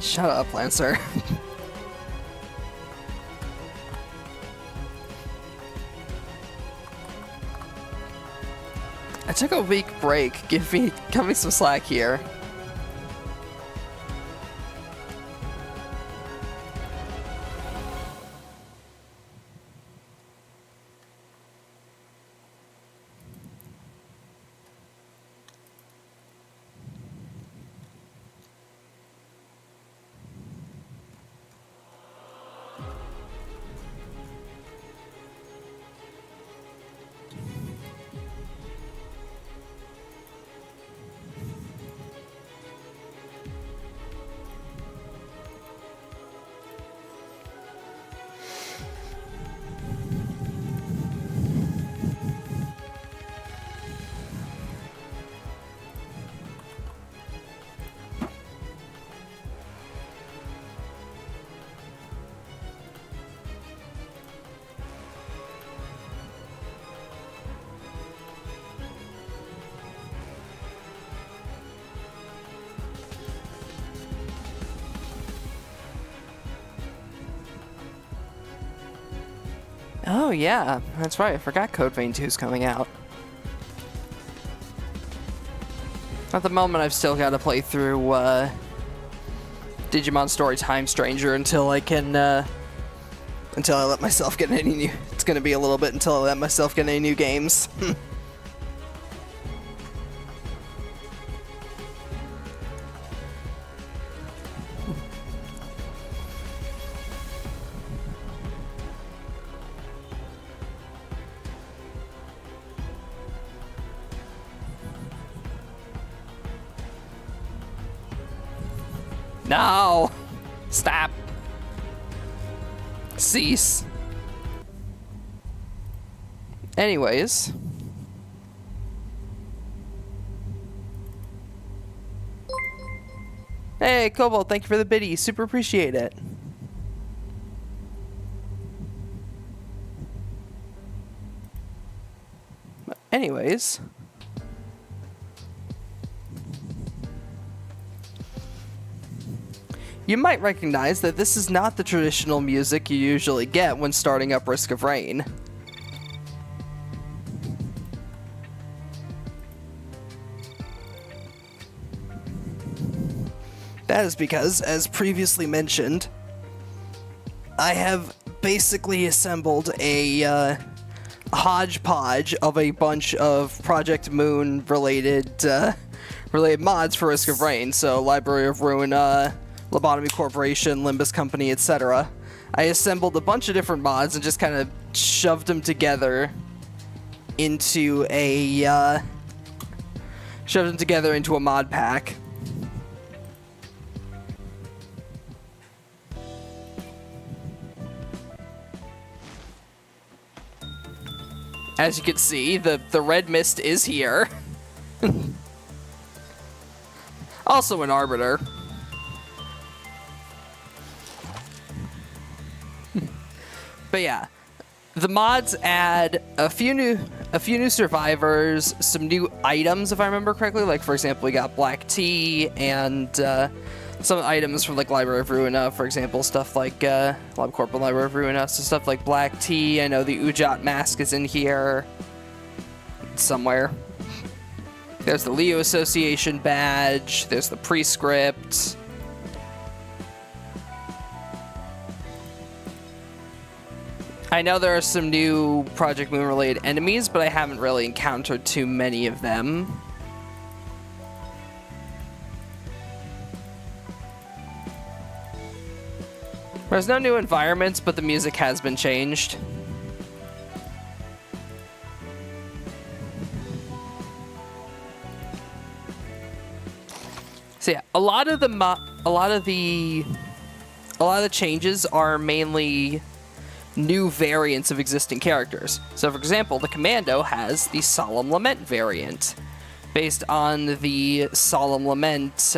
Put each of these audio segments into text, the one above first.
Shut up, Lancer. I took a week break. Cut me some slack here. Oh yeah, that's right. I forgot Code Vein 2 is coming out. At the moment, I've still got to play through Digimon Story Time Stranger until I can until I let myself get any new. It's gonna be a little bit until I let myself get any new games. No! Stop! Cease. Anyways. Hey, Cobalt, thank you for the biddy. Super appreciate it. But anyways. You might recognize that this is not the traditional music you usually get when starting up Risk of Rain. That is because, as previously mentioned, I have basically assembled a hodgepodge of a bunch of Project Moon related mods for Risk of Rain. So Library of Ruina, Lobotomy Corporation, Limbus Company, etc. I assembled a bunch of different mods and just kind of shoved them together into a mod pack. As you can see, the red mist is here. Also an Arbiter. But yeah, the mods add a few new survivors, some new items, if I remember correctly. Like, for example, we got black tea and some items from like Library of Ruina, for example, stuff like LabCorp and Library of Ruina, so stuff like black tea. I know the Ujat mask is in here somewhere. There's the Leo Association badge. There's the prescript. I know there are some new Project Moon related enemies, but I haven't really encountered too many of them. There's no new environments, but the music has been changed. So yeah, a lot of the changes are mainly new variants of existing characters. So for example, the Commando has the Solemn Lament variant, based on the Solemn Lament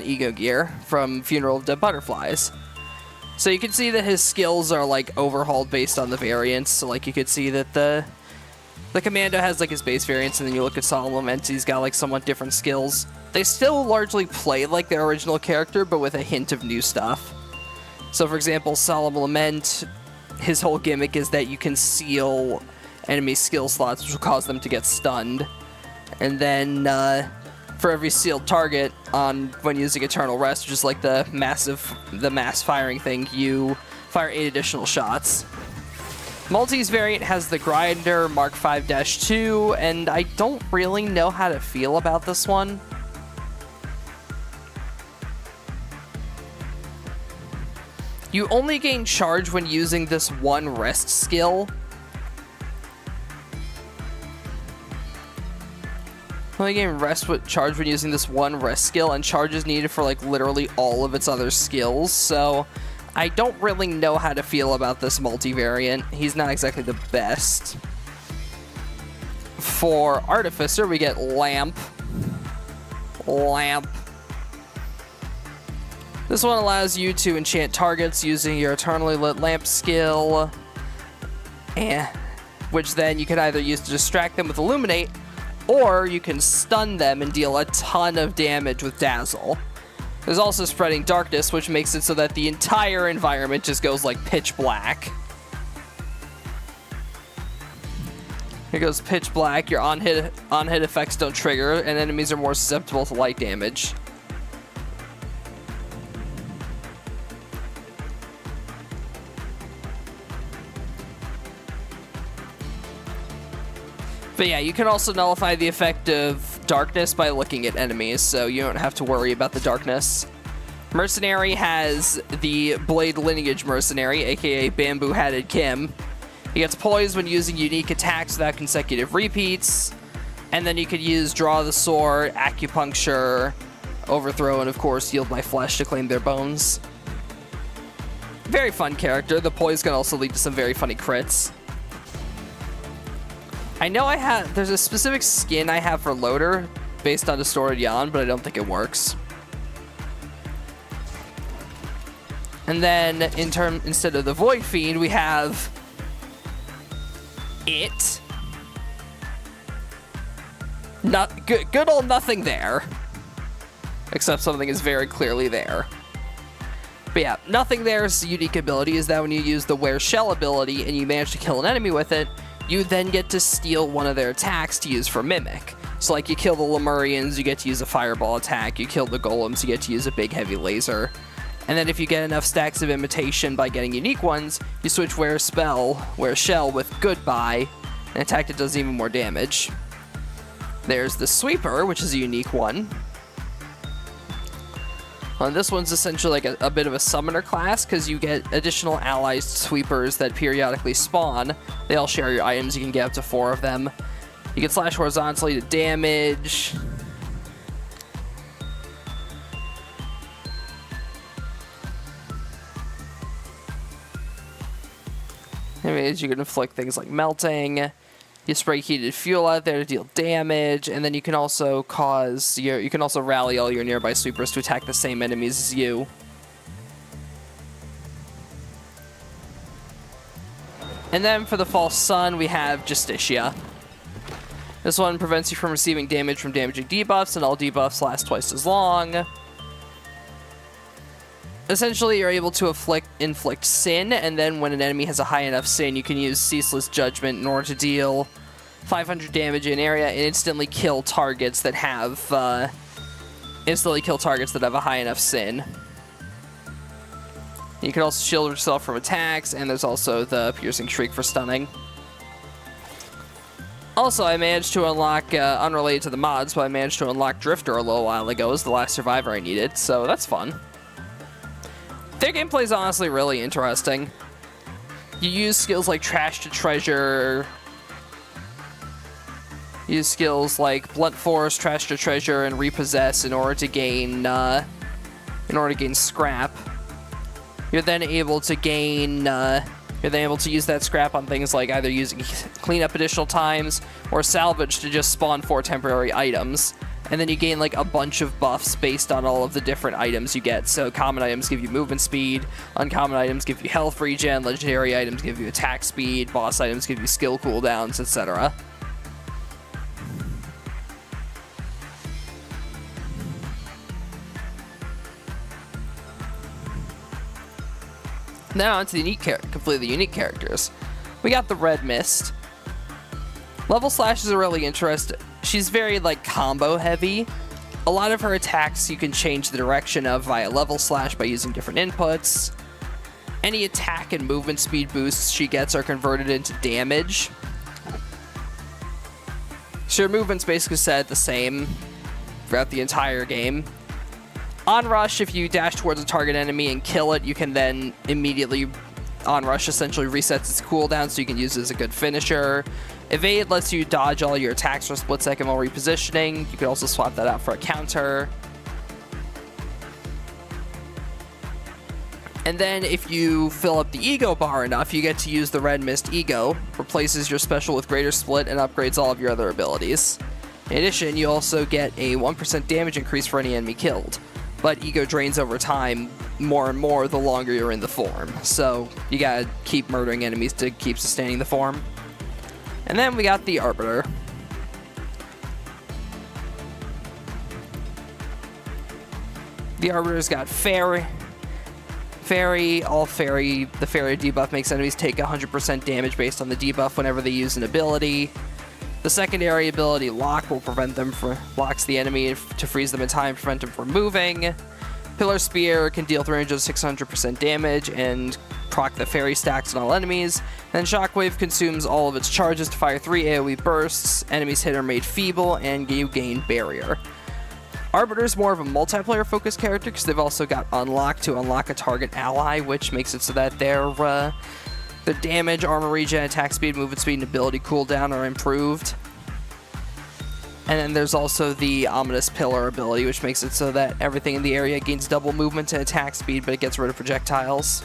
Ego Gear from Funeral of Dead Butterflies. So you can see that his skills are like overhauled based on the variants. So like you could see that the The Commando has like his base variants, and then you look at Solemn Lament, he's got like somewhat different skills. They still largely play like their original character, but with a hint of new stuff. So for example, Solemn Lament, his whole gimmick is that you can seal enemy skill slots, which will cause them to get stunned. And then for every sealed target when using Eternal Rest, which is like the mass firing thing, you fire 8 additional shots. Multi's variant has the Grinder Mark 5-2, and I don't really know how to feel about this one. You only gain charge when using this one rest skill. Only gain charge when using this one rest skill, and charge is needed for like literally all of its other skills, so I don't really know how to feel about this multi-variant. He's not exactly the best. For Artificer, we get Lamp. This one allows you to enchant targets using your Eternally Lit Lamp skill, which then you can either use to distract them with Illuminate, or you can stun them and deal a ton of damage with Dazzle. There's also Spreading Darkness, which makes it so that the entire environment just goes like pitch black. Here goes pitch black, your on-hit effects don't trigger, and enemies are more susceptible to light damage. But yeah, you can also nullify the effect of darkness by looking at enemies, so you don't have to worry about the darkness. Mercenary has the Blade Lineage Mercenary, aka Bamboo Hatted Kim. He gets poised when using unique attacks without consecutive repeats, and then you could use Draw the Sword, Acupuncture, Overthrow, and of course Yield My Flesh to claim their bones. Very fun character. The poise can also lead to some very funny crits. I know there's a specific skin I have for Loader based on Distorted Yawn, but I don't think it works. And then instead of the Void Fiend, we have it. Good old nothing there. Except something is very clearly there. But yeah, nothing there's unique ability is that when you use the Wear Shell ability and you manage to kill an enemy with it, you then get to steal one of their attacks to use for Mimic. So like you kill the Lemurians, you get to use a Fireball attack. You kill the Golems, you get to use a big heavy laser. And then if you get enough stacks of Imitation by getting unique ones, you switch Wear Shell with Goodbye, an attack that does even more damage. There's the Sweeper, which is a unique one. This one's essentially like a bit of a summoner class, because you get additional allied sweepers that periodically spawn. They all share your items. You can get up to 4 of them. You can slash horizontally to damage. Anyways, you can inflict things like melting. You spray heated fuel out there to deal damage, and then you can also rally all your nearby sweepers to attack the same enemies as you. And then for the False Sun, we have Justitia. This one prevents you from receiving damage from damaging debuffs, and all debuffs last twice as long. Essentially, you're able to inflict sin, and then when an enemy has a high enough sin, you can use Ceaseless Judgment in order to deal 500 damage in area and instantly kill targets that have a high enough sin. You can also shield yourself from attacks, and there's also the Piercing Shriek for stunning. Also, I managed to unlock, unrelated to the mods, but I managed to unlock Drifter a little while ago as the last survivor I needed, so that's fun. Their gameplay is honestly really interesting. You use skills like Trash to Treasure, use skills like Blunt Force, Trash to Treasure, and Repossess in order to gain scrap. You're then able to use that scrap on things like either using cleanup additional times or salvage to just spawn 4 temporary items. And then you gain like a bunch of buffs based on all of the different items you get. So common items give you movement speed, uncommon items give you health regen, legendary items give you attack speed, boss items give you skill cooldowns, etc. Now on to the completely unique characters. We got the Red Mist. Level Slash is really interesting. She's very, like, combo heavy. A lot of her attacks you can change the direction of via Level Slash by using different inputs. Any attack and movement speed boosts she gets are converted into damage. So your movement's basically set the same throughout the entire game. On Rush, if you dash towards a target enemy and kill it, you can then immediately... On Rush essentially resets its cooldown, so you can use it as a good finisher. Evade lets you dodge all your attacks for a split second while repositioning. You could also swap that out for a counter. And then if you fill up the Ego bar enough, you get to use the Red Mist Ego. Replaces your special with Greater Split and upgrades all of your other abilities. In addition, you also get a 1% damage increase for any enemy killed. But Ego drains over time more and more the longer you're in the form. So you gotta keep murdering enemies to keep sustaining the form. And then we got the Arbiter. The Arbiter's got Fairy. The Fairy debuff makes enemies take 100% damage based on the debuff whenever they use an ability. The secondary ability, Lock, will locks the enemy to freeze them in time, prevent them from moving. Pillar Spear can deal 600% damage and proc the fairy stacks on all enemies. Then Shockwave consumes all of its charges to fire 3 AoE bursts. Enemies hit are made feeble, and you gain Barrier. Arbiter's more of a multiplayer focused character because they've also got Unlock to unlock a target ally, which makes it so that their damage, armor regen, attack speed, movement speed, and ability cooldown are improved. And then there's also the Ominous Pillar ability, which makes it so that everything in the area gains double movement and attack speed, but it gets rid of projectiles.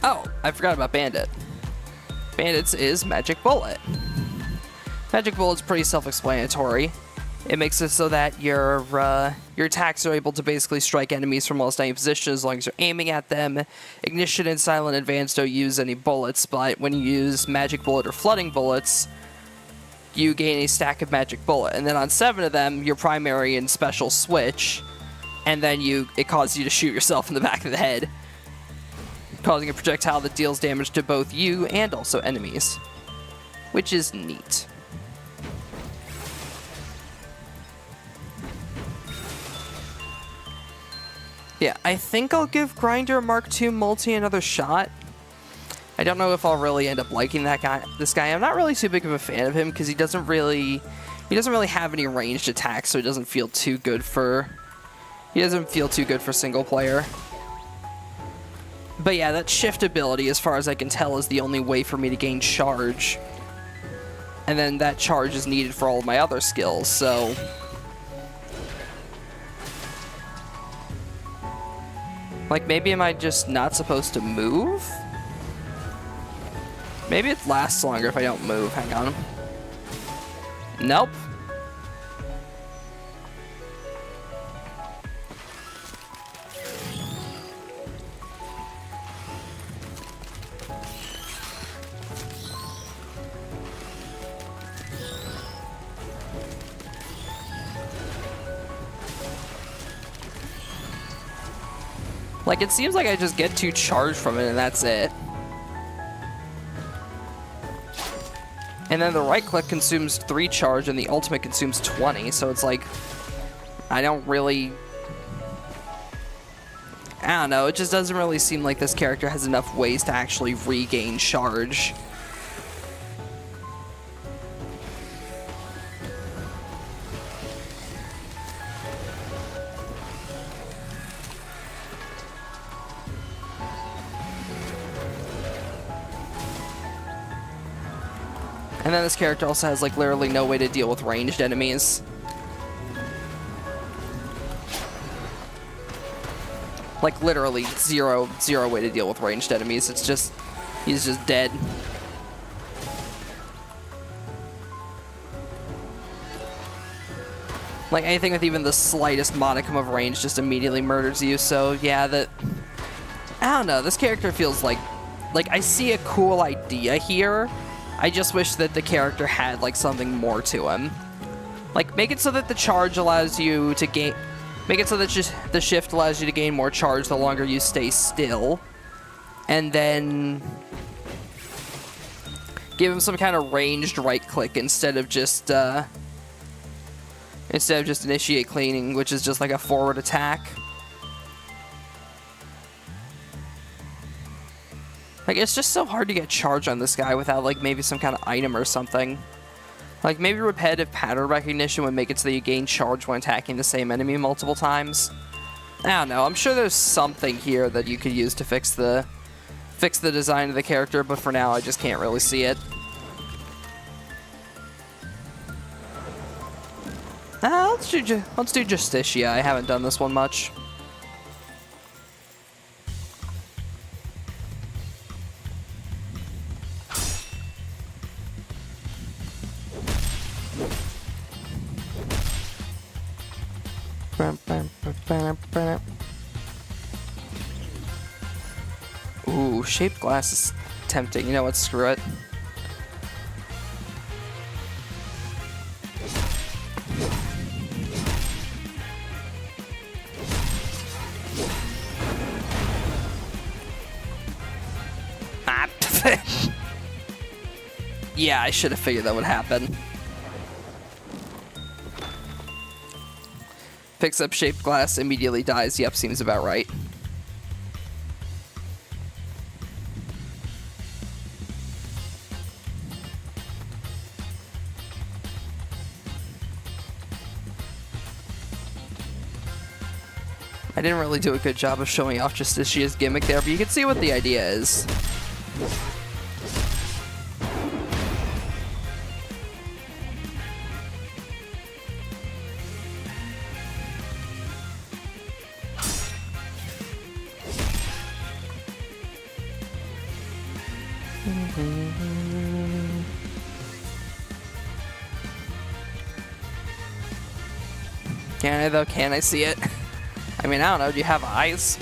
Oh, I forgot about Bandit. Bandit's is Magic Bullet. Magic Bullet's pretty self-explanatory. It makes it so that your attacks are able to basically strike enemies from almost any position as long as you're aiming at them. Ignition and Silent Advance don't use any bullets, but when you use Magic Bullet or Flooding Bullets, you gain a stack of Magic Bullet. And then on 7 of them, your primary and special switch, and then it causes you to shoot yourself in the back of the head, causing a projectile that deals damage to both you and also enemies, which is neat. Yeah, I think I'll give Grinder Mark II Multi another shot. I don't know if I'll really end up liking this guy. I'm not really too big of a fan of him because he doesn't really have any ranged attacks, so it doesn't feel too good for single player. But yeah, that shift ability, as far as I can tell, is the only way for me to gain charge. And then that charge is needed for all of my other skills, so... Like, maybe am I just not supposed to move? Maybe it lasts longer if I don't move. Hang on. Nope. Like, it seems like I just get 2 charge from it and that's it. And then the right click consumes 3 charge and the ultimate consumes 20, so it's like, I don't know, it just doesn't really seem like this character has enough ways to actually regain charge. And then this character also has, like, literally no way to deal with ranged enemies. Like, literally zero way to deal with ranged enemies. It's just, he's just dead. Like, anything with even the slightest modicum of range just immediately murders you, so yeah, I don't know, this character feels like I see a cool idea here, I just wish that the character had like something more to him. Like, make it so that the charge allows you to gain... Make it so that just the shift allows you to gain more charge the longer you stay still. And then... give him some kind of ranged right-click instead of just initiate cleaning, which is just like a forward attack. Like, it's just so hard to get charge on this guy without, like, maybe some kind of item or something. Like, maybe repetitive pattern recognition would make it so that you gain charge when attacking the same enemy multiple times. I don't know. I'm sure there's something here that you could use to fix the design of the character, but for now, I just can't really see it. Let's do Justicia. I haven't done this one much. Ooh, shaped glass is tempting. You know what? Screw it. Yeah, I should have figured that would happen. Picks up shaped glass, immediately dies. Yep, seems about right. I didn't really do a good job of showing off Justicia's gimmick there, but you can see what the idea is. Can I, though? Can I see it? I mean, I don't know. Do you have eyes?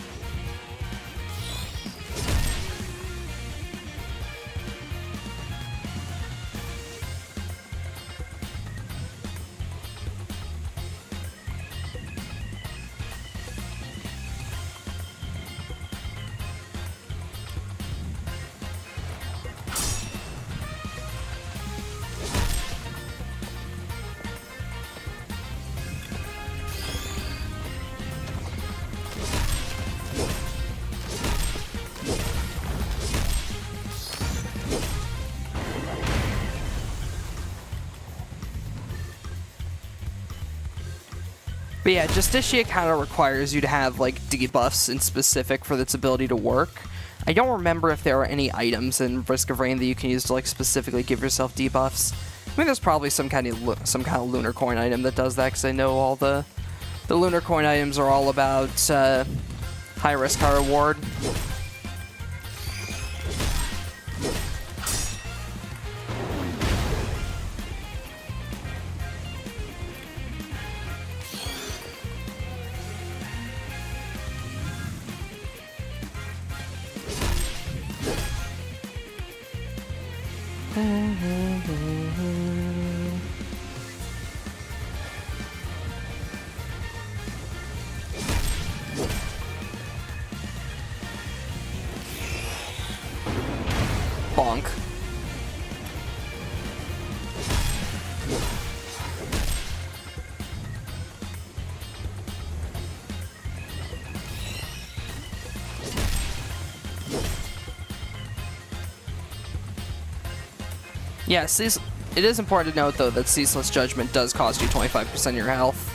But yeah, Justicia kind of requires you to have, like, debuffs in specific for its ability to work. I don't remember if there are any items in Risk of Rain that you can use to, like, specifically give yourself debuffs. I mean, there's probably some kind of lunar coin item that does that, because I know all the lunar coin items are all about high risk, high reward. Bonk. Yeah, it is important to note, though, that Ceaseless Judgment does cost you 25% of your health.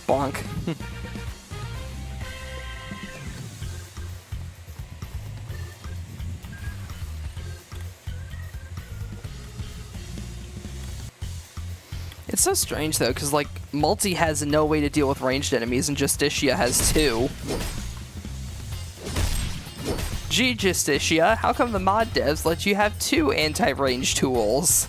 Bonk. It's so strange, though, because, like, Multi has no way to deal with ranged enemies, and Justicia has two. Gee, Justicia, how come the mod devs let you have two anti-range tools?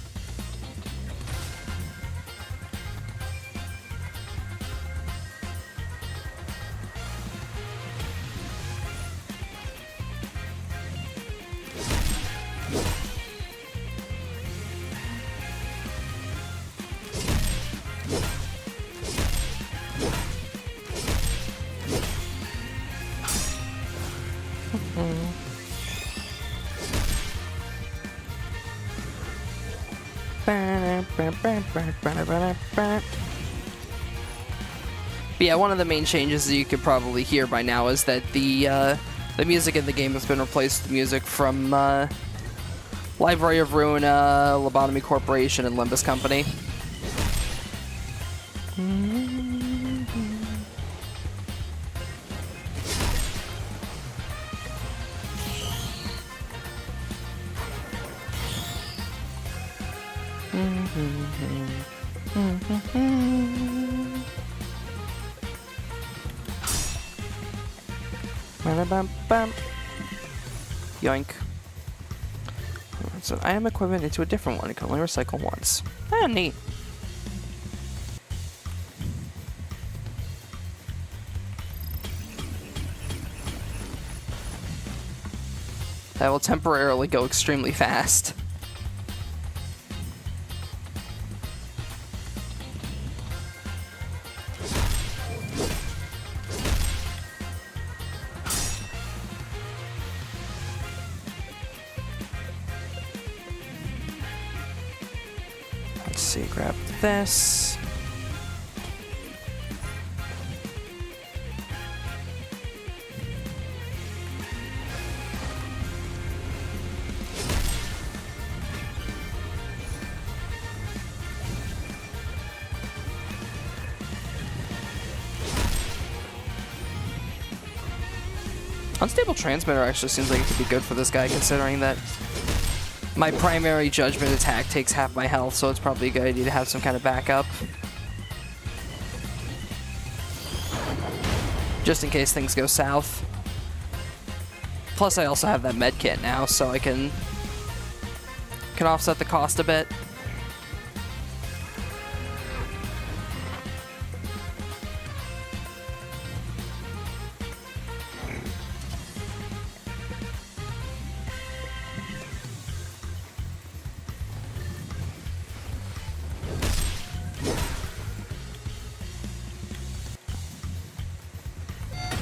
But yeah, one of the main changes that you could probably hear by now is that the music in the game has been replaced with music from Library of Ruina, Lobotomy Corporation, and Limbus Company. Yoink. So I am equipment into a different one. It can only recycle once. Ah, neat. That will temporarily go extremely fast. Let's see, grab this. Unstable transmitter actually seems like it could be good for this guy, considering that my primary judgment attack takes half my health, so it's probably a good idea to have some kind of backup. Just in case things go south. Plus I also have that med kit now, so I can offset the cost a bit.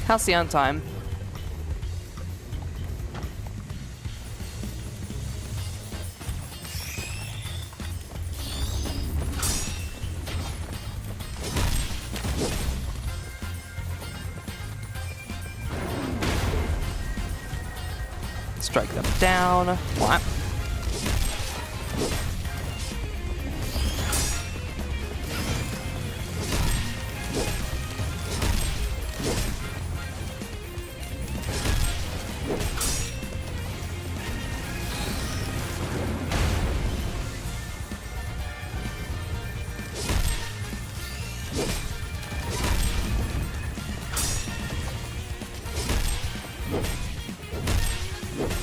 How's the on time? Strike them down. What?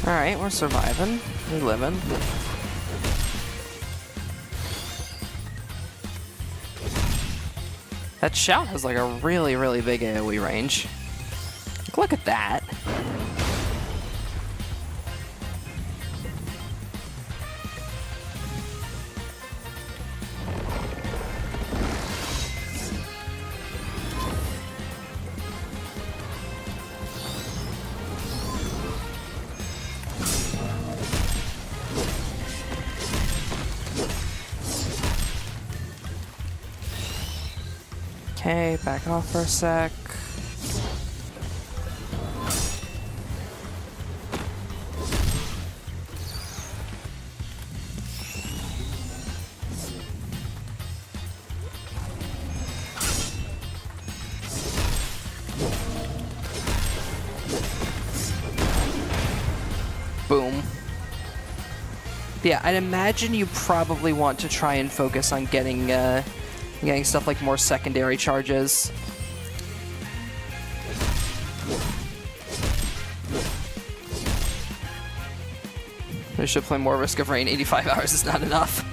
Alright, we're surviving. We're living. That shout has like a really, really big AoE range. Look at that. Okay, back off for a sec. Boom. Yeah, I'd imagine you probably want to try and focus on getting stuff like more secondary charges. I should play more Risk of Rain. 85 hours is not enough.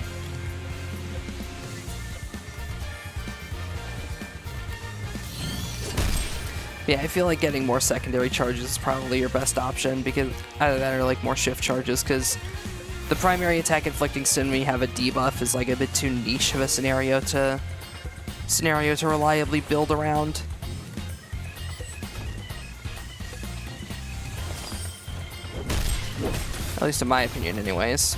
Yeah, I feel like getting more secondary charges is probably your best option, because either that or like more shift charges, because the primary attack inflicting stun when you have a debuff is like a bit too niche of a scenario to reliably build around. At least in my opinion, anyways.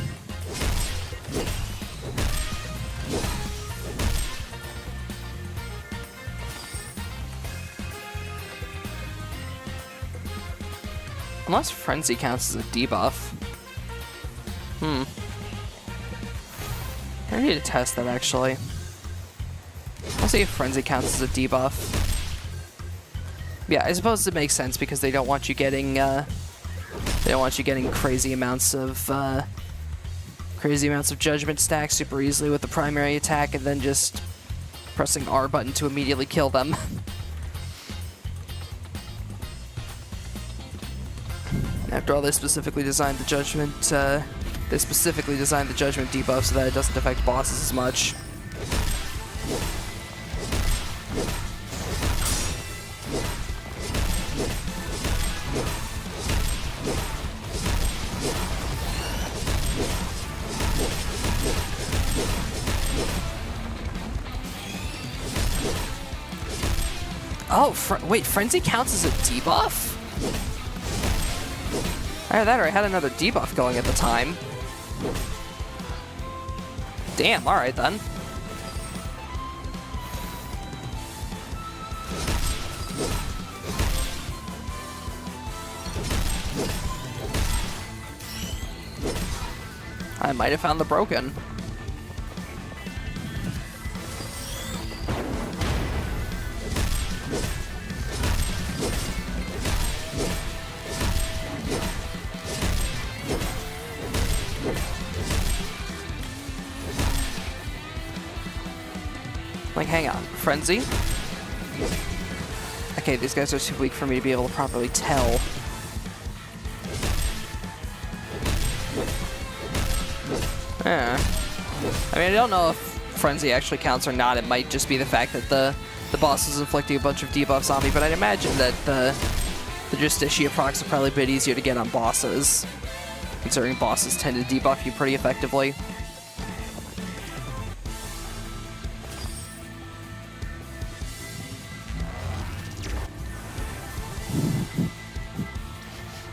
Unless Frenzy counts as a debuff. I need to test that, actually. I'll see if Frenzy counts as a debuff. Yeah, I suppose it makes sense because they don't want you getting crazy amounts of judgment stacks super easily with the primary attack and then just pressing R button to immediately kill them. After all, they specifically designed the judgment debuff so that it doesn't affect bosses as much. Oh, wait, Frenzy counts as a debuff? Either that or I had another debuff going at the time. Damn, alright then. I might have found the broken. Like, hang on. Frenzy? Okay, these guys are too weak for me to be able to properly tell. Yeah. I mean, I don't know if Frenzy actually counts or not. It might just be the fact that the boss is inflicting a bunch of debuffs on me, but I'd imagine that the Justicia procs are probably a bit easier to get on bosses, considering bosses tend to debuff you pretty effectively.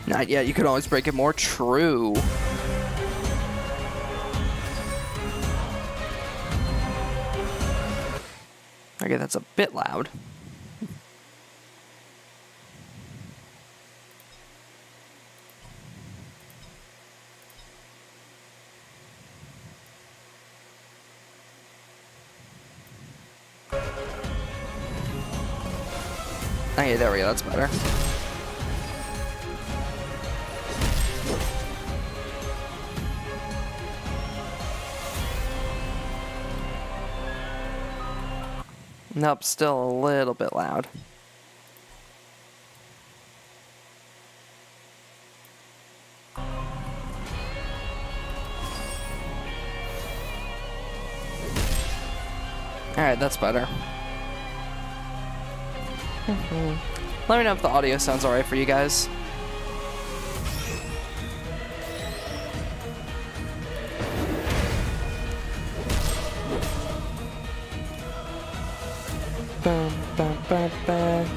Not yet, you could always break it more. True. Okay, that's a bit loud. Okay, there we go, that's better. Nope, still a little bit loud. Alright, that's better. Let me know if the audio sounds alright for you guys.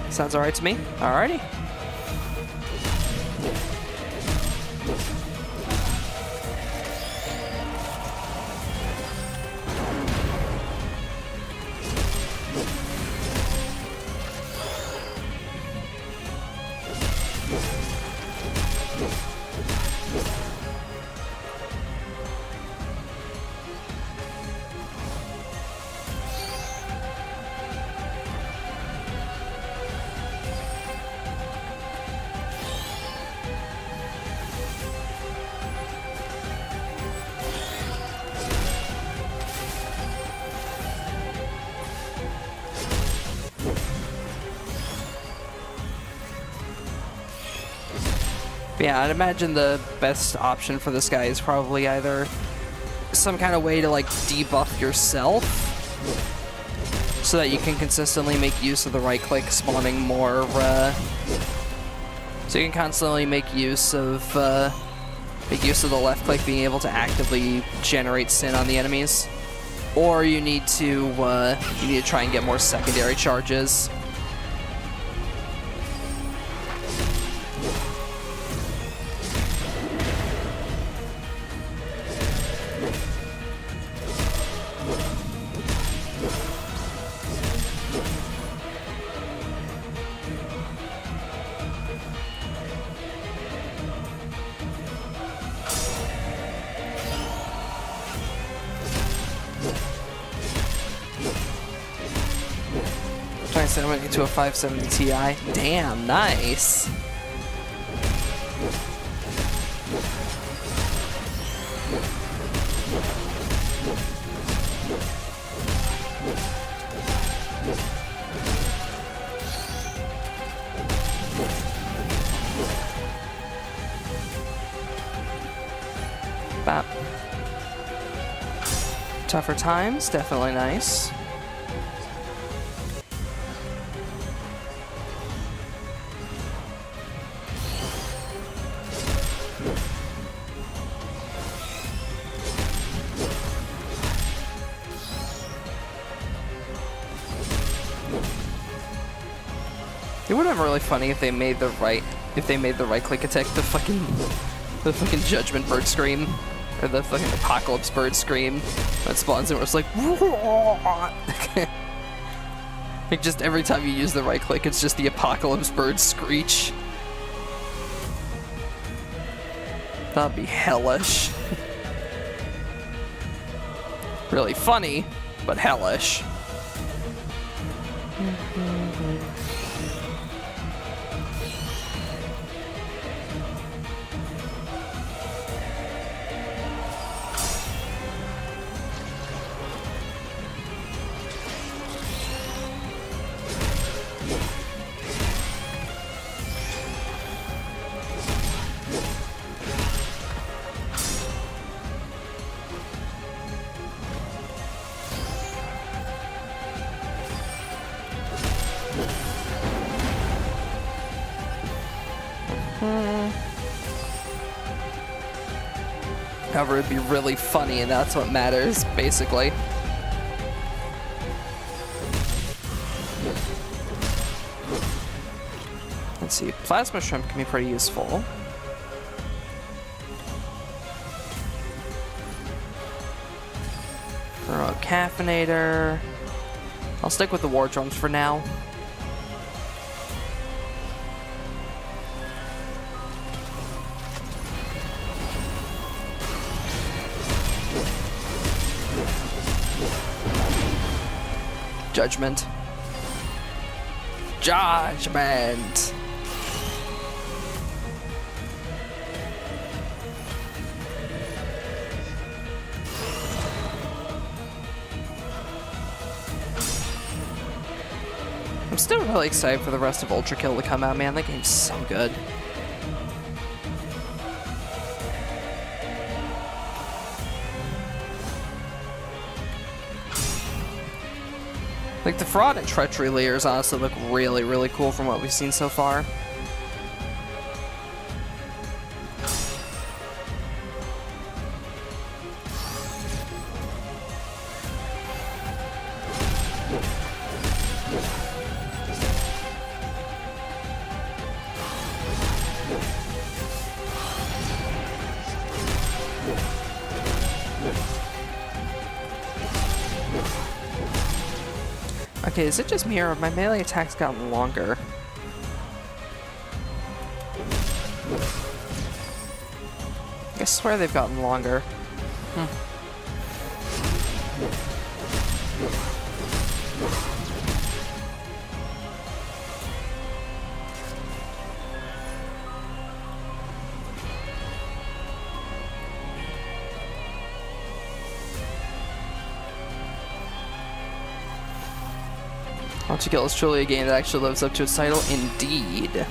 Sounds alright to me. Alrighty. Yeah, I'd imagine the best option for this guy is probably either some kind of way to like debuff yourself so that you can consistently make use of the right click spawning more so you can constantly make use of the left click being able to actively generate sin on the enemies, or you need to try and get more secondary charges. said I'm gonna get to a 570 Ti. Damn, nice. Bap. Tougher times, definitely nice. It would have been really funny if they made the right click attack the fucking judgment bird scream. Or the fucking apocalypse bird scream that spawns and it's like like just every time you use the right click it's just the apocalypse bird screech. That'd be hellish. Really funny, but hellish. However, it'd be really funny, and that's what matters, basically. Let's see, plasma shrimp can be pretty useful. Heroic caffeinator. I'll stick with the war drums for now. Judgment. Judgment. I'm still really excited for the rest of Ultra Kill to come out, man. That game's so good. Like, the Fraud and Treachery layers honestly look really, really cool from what we've seen so far. Okay, is it just me or have my melee attacks gotten longer? I swear they've gotten longer. Ultra Kill is truly a game that actually lives up to its title, indeed.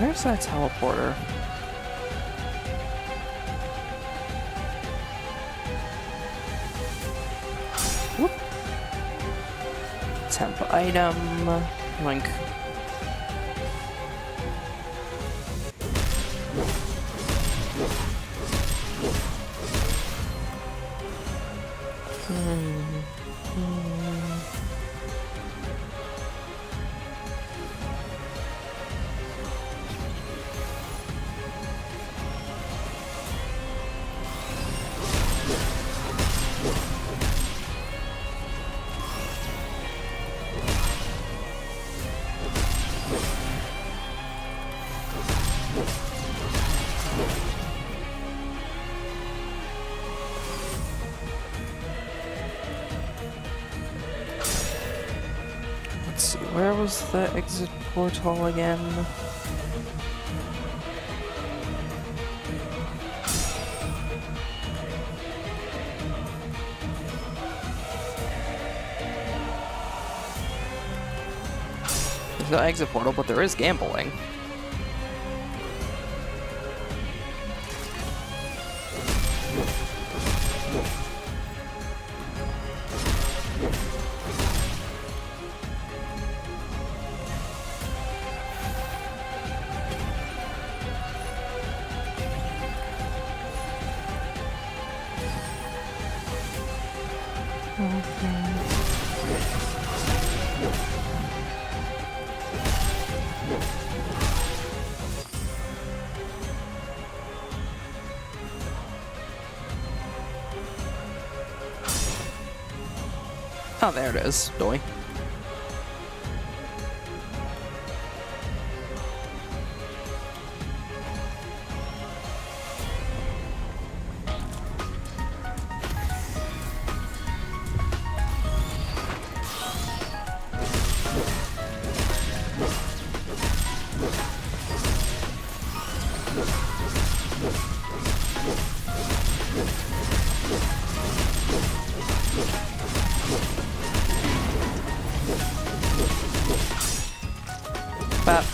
Where's that teleporter? Whoop. Temp item. Link. Let's see, where was the exit portal again? There's no exit portal, but there is gambling. Oh, there it is, boy. Bap.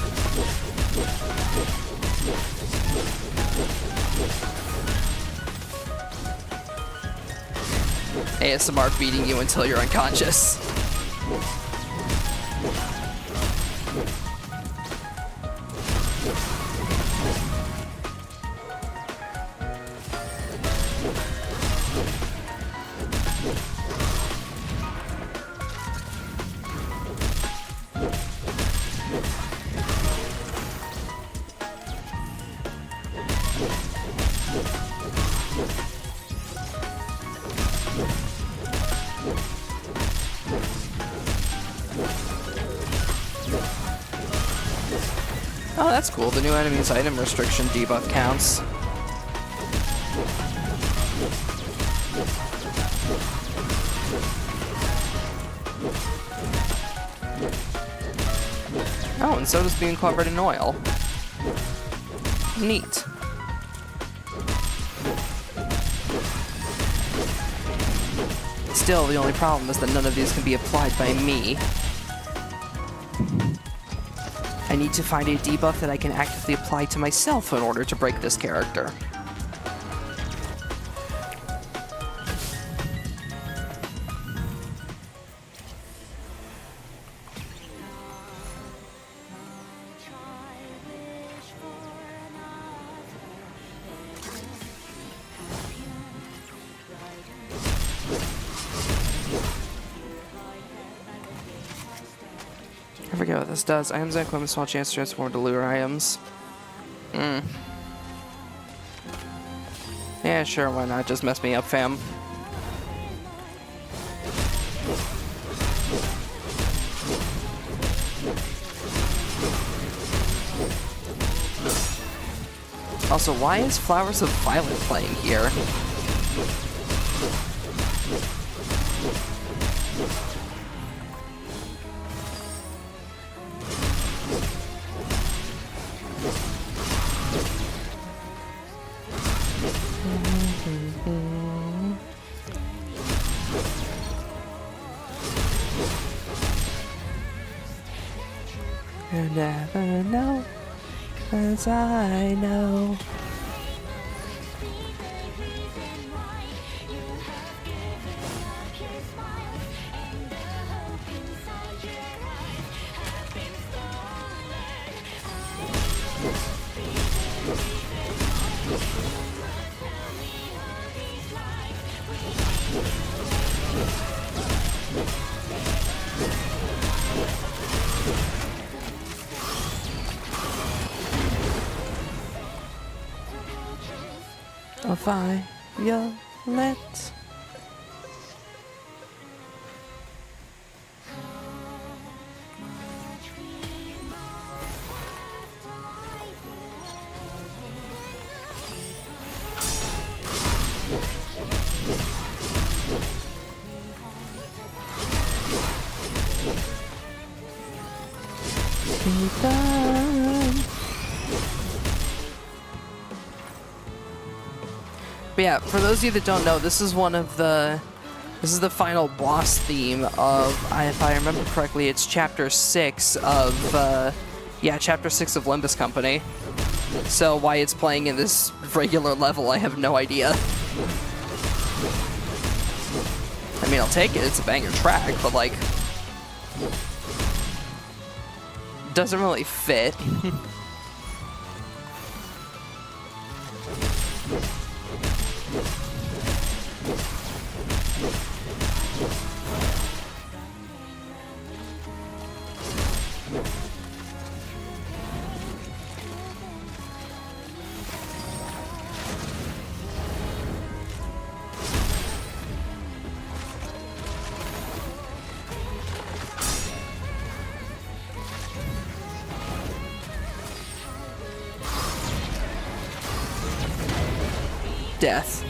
ASMR beating you until you're unconscious. Oh, that's cool. The new enemy's item restriction debuff counts. Oh, and so does being covered in oil. Neat. Still, the only problem is that none of these can be applied by me. I need to find a debuff that I can actively apply to myself in order to break this character. I forget what this does. Items and equipment small chance to transform to lure items. Yeah, sure, why not? Just mess me up, fam. Also, why is Flowers of Violet playing here? You never know, as I know. A violet. But yeah, for those of you that don't know, this is the final boss theme of, if I remember correctly, it's chapter 6 of, chapter 6 of Limbus Company. So why it's playing in this regular level, I have no idea. I mean, I'll take it, it's a banger track, but like, doesn't really fit. Death.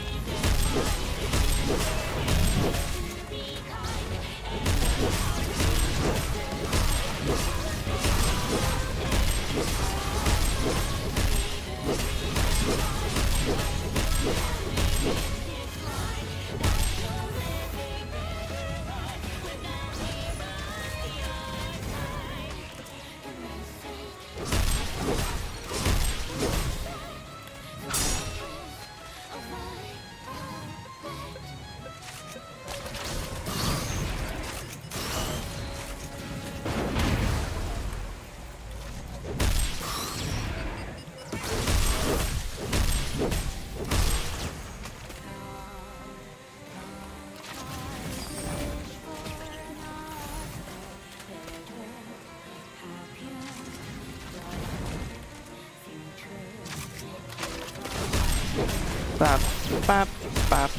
Bop, bop, bop.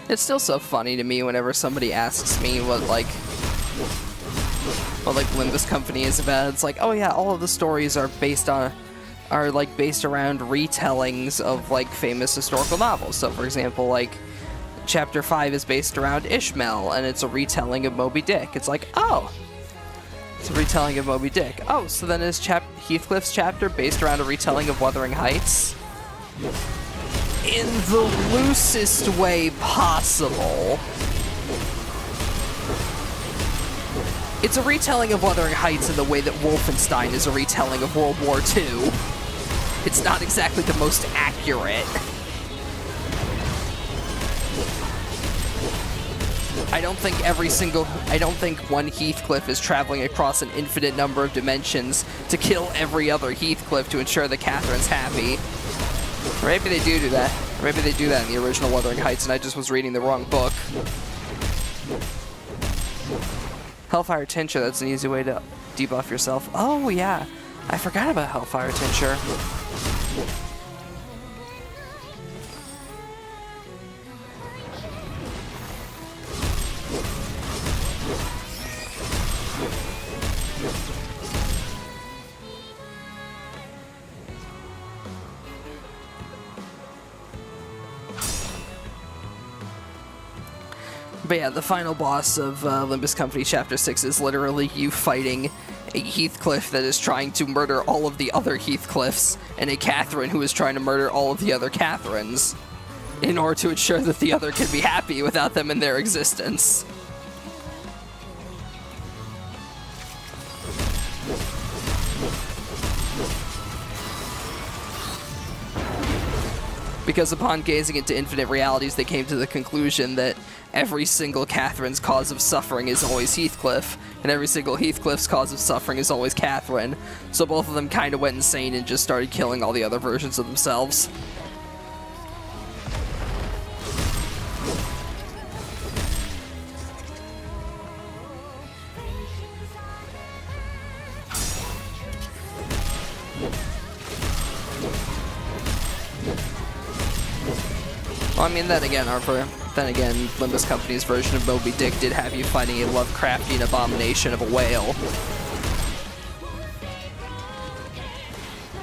It's still so funny to me whenever somebody asks me what Limbus Company is about. It's like, oh yeah, all of the stories are based around retellings of like famous historical novels. So for example, like chapter 5 is based around Ishmael and it's a retelling of Moby Dick. It's like, oh, it's a retelling of Moby Dick. Oh, so then is Heathcliff's chapter based around a retelling of Wuthering Heights? In the loosest way possible. It's a retelling of Wuthering Heights in the way that Wolfenstein is a retelling of World War II. It's not exactly the most accurate. I don't think one Heathcliff is traveling across an infinite number of dimensions to kill every other Heathcliff to ensure that Catherine's happy. Or maybe they do that. Or maybe they do that in the original Wuthering Heights and I just was reading the wrong book. Hellfire Tincture, that's an easy way to debuff yourself. Oh yeah, I forgot about Hellfire Tincture. But yeah, the final boss of Limbus Company Chapter 6 is literally you fighting a Heathcliff that is trying to murder all of the other Heathcliffs, and a Catherine who is trying to murder all of the other Catherines, in order to ensure that the other can be happy without them in their existence. Because upon gazing into infinite realities, they came to the conclusion that every single Catherine's cause of suffering is always Heathcliff, and every single Heathcliff's cause of suffering is always Catherine. So both of them kind of went insane and just started killing all the other versions of themselves. Well, I mean, then again, Limbus Company's version of Moby Dick did have you fighting a Lovecraftian abomination of a whale.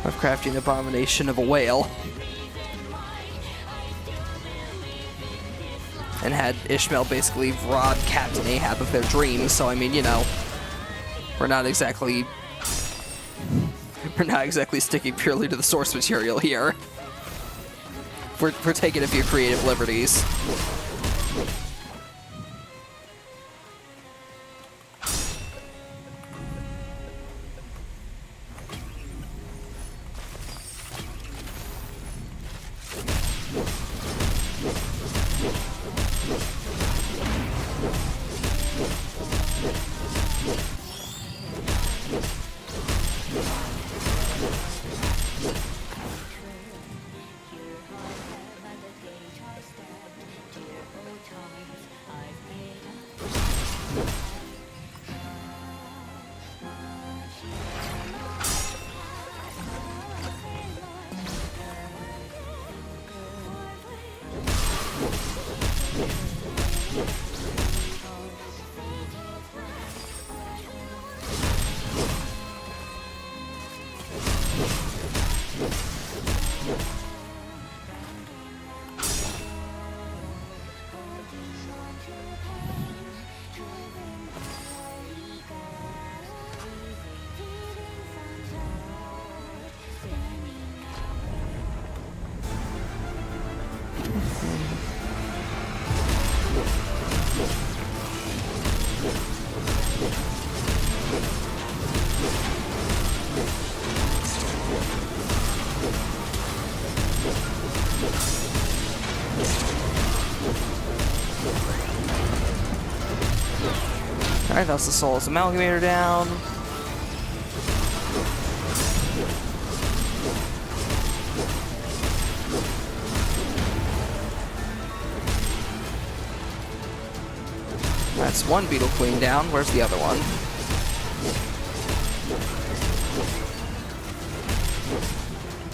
of crafting an abomination of a whale. And had Ishmael basically rob Captain Ahab of their dreams, so I mean, you know, we're not exactly sticking purely to the source material here. We're taking a few creative liberties. Alright, that's the Soul's Amalgamator down. That's one Beetle Queen down. Where's the other one?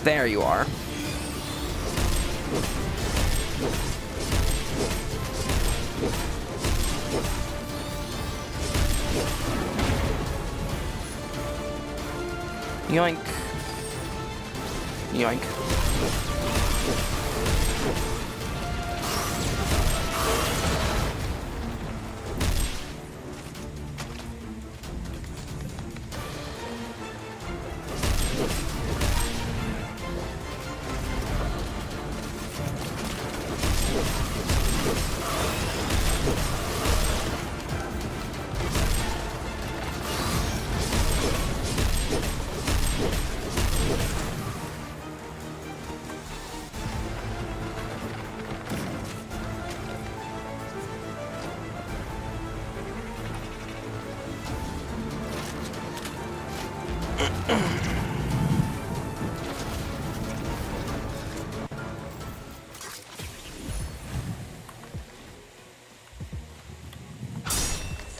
There you are. Yoink. Yoink.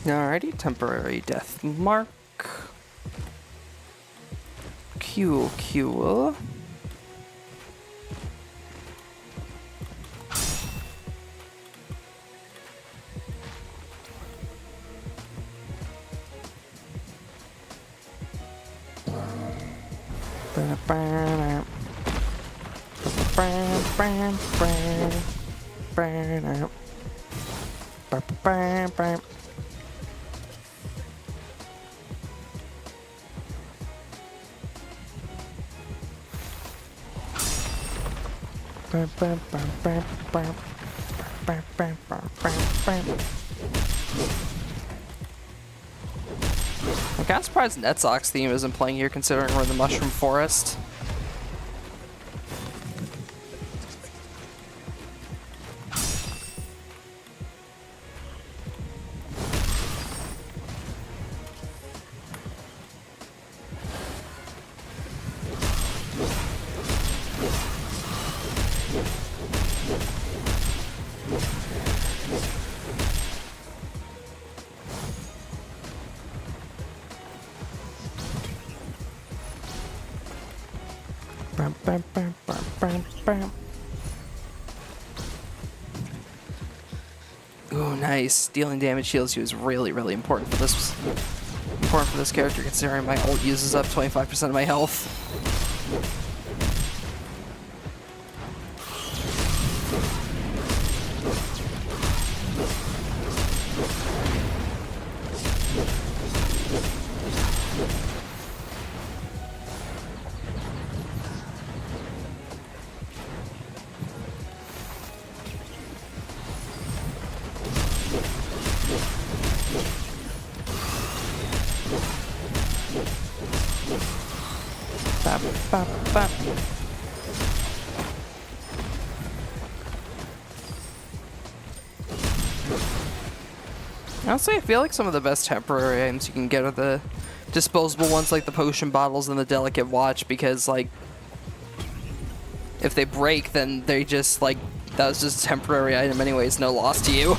Alrighty, temporary death mark. Cool. I'm kind of surprised Netsock's theme isn't playing here, considering we're in the Mushroom Forest. Ooh, nice. Dealing damage heals you is really, really important for this character, considering my ult uses up 25% of my health. Bop, bop, bop. Honestly, I feel like some of the best temporary items you can get are the disposable ones, like the potion bottles and the delicate watch, because, like, if they break, then they just, like, that was just a temporary item anyways, no loss to you.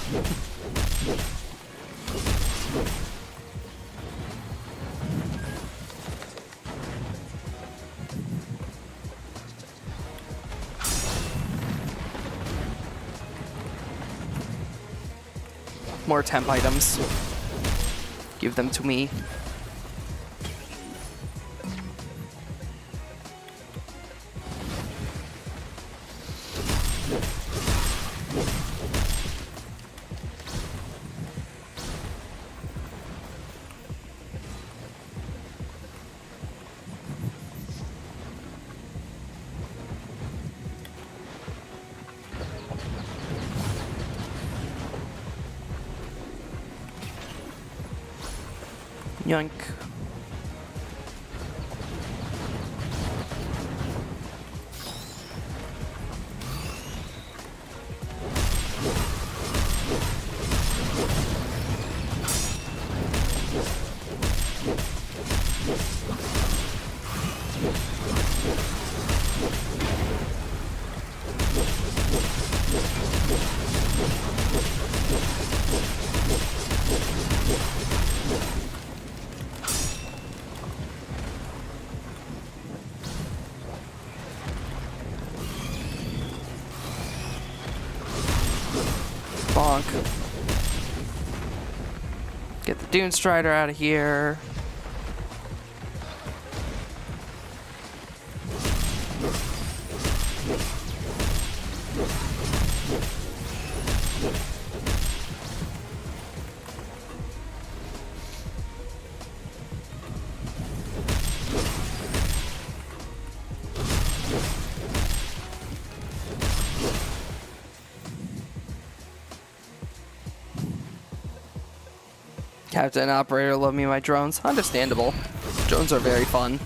More temp items. Give them to me. Yoink. Bonk. Get the Dune Strider out of here. Captain Operator, love me my drones. Understandable. Drones are very fun.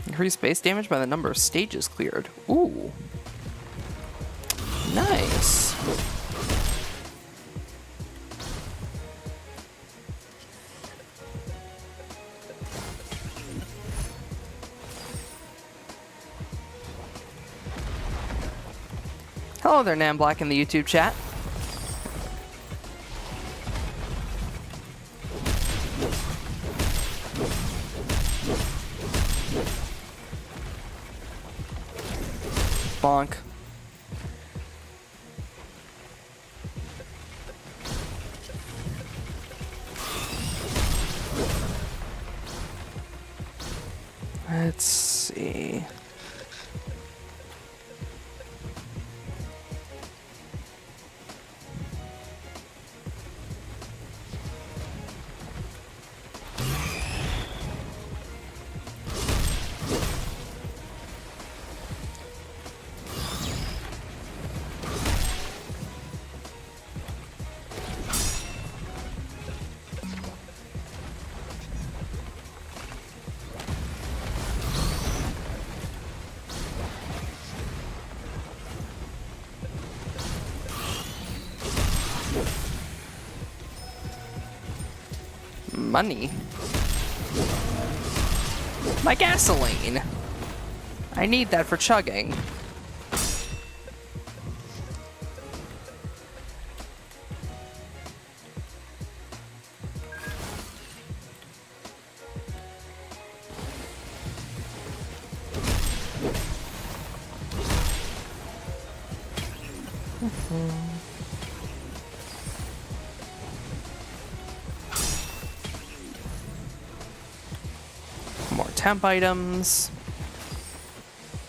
Increase base damage by the number of stages cleared. Ooh. Nice. Hello there, Nam Black in the YouTube chat. Bonk. Let's see. Money. My gasoline. I need that for chugging. More temp items.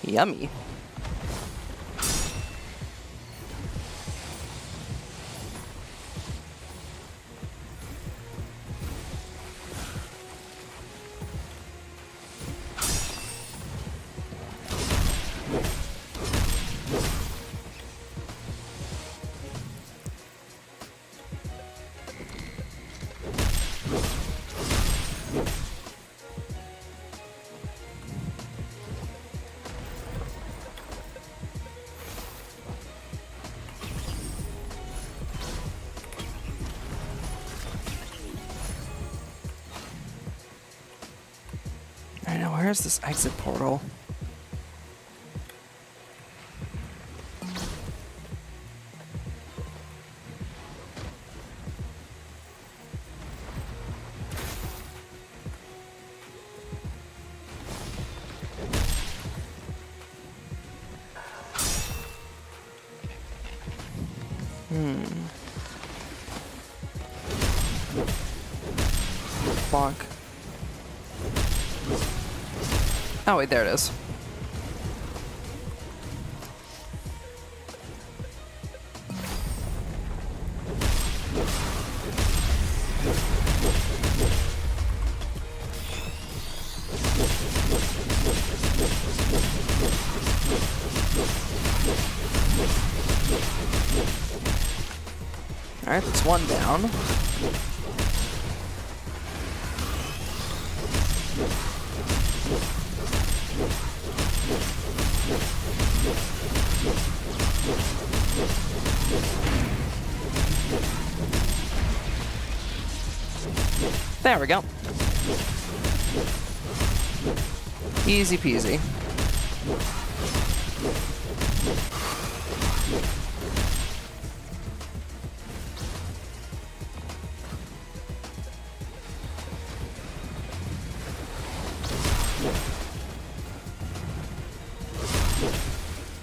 Yummy. where's this exit portal? Bonk. Oh wait, there it is. Alright, that's one down. There we go. Easy peasy.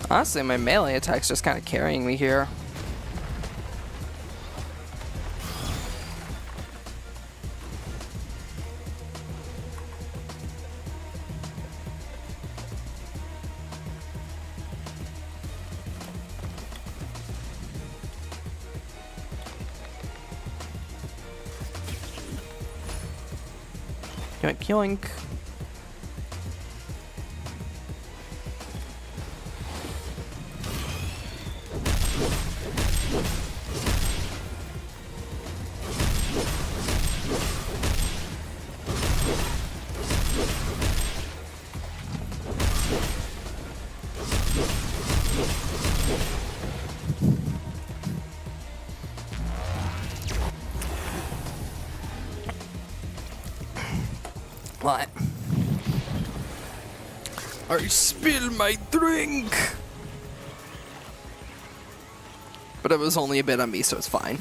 Honestly, my melee attack's just kind of carrying me here. Yoink, yoink. What? I spill my drink! But it was only a bit on me, so it's fine.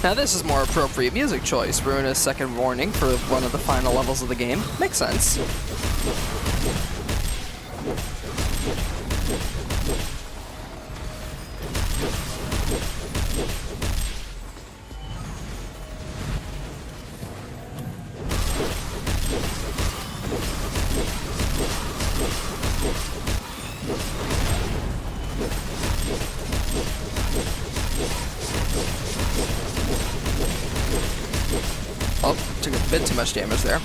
Now this is more appropriate music choice. Ruina's second warning for one of the final levels of the game. Makes sense. Oh, took a bit too much damage there.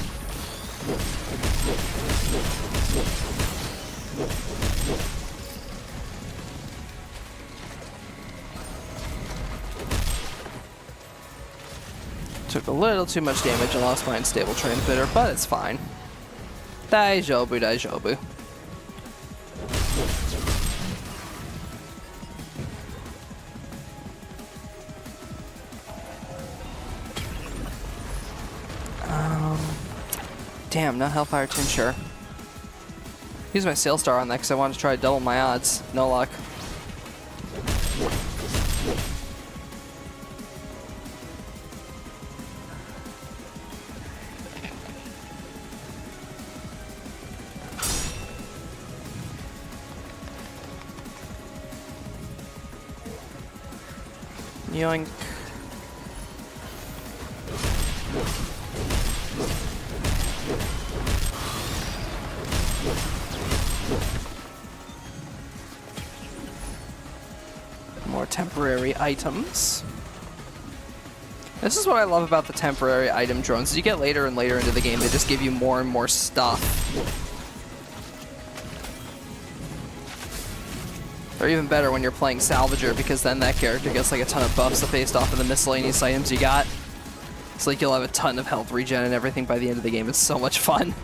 Took a little too much damage and lost my unstable transmitter, but it's fine. Daijobu, daijobu. Damn, no Hellfire Tincture. Use my Sail Star on that because I wanted to try to double my odds. No luck. Yoink. More temporary items. This is what I love about the temporary item drones. As you get later and later into the game, they just give you more and more stuff. They're even better when you're playing Salvager, because then that character gets like a ton of buffs based off of the miscellaneous items you got. It's like you'll have a ton of health regen and everything by the end of the game. It's so much fun.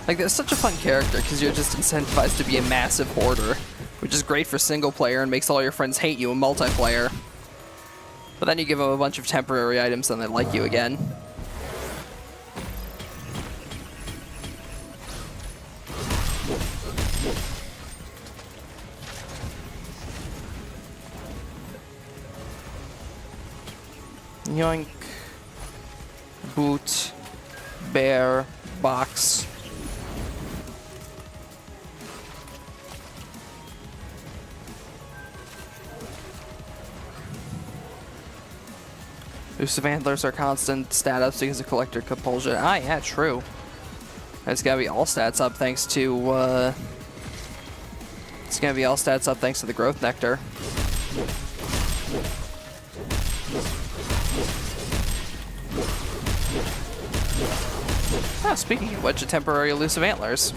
Like, that's such a fun character because you're just incentivized to be a massive hoarder, which is great for single player and makes all your friends hate you in multiplayer. But then you give them a bunch of temporary items and they like you again. Yoink. Boot. Bear. Box. Elusive antlers are constant stat ups because of collector compulsion. Ah, yeah, true. It's gotta be all stats up thanks to, it's gonna be all stats up thanks to the growth nectar. Ah, speaking of which, a temporary elusive antlers.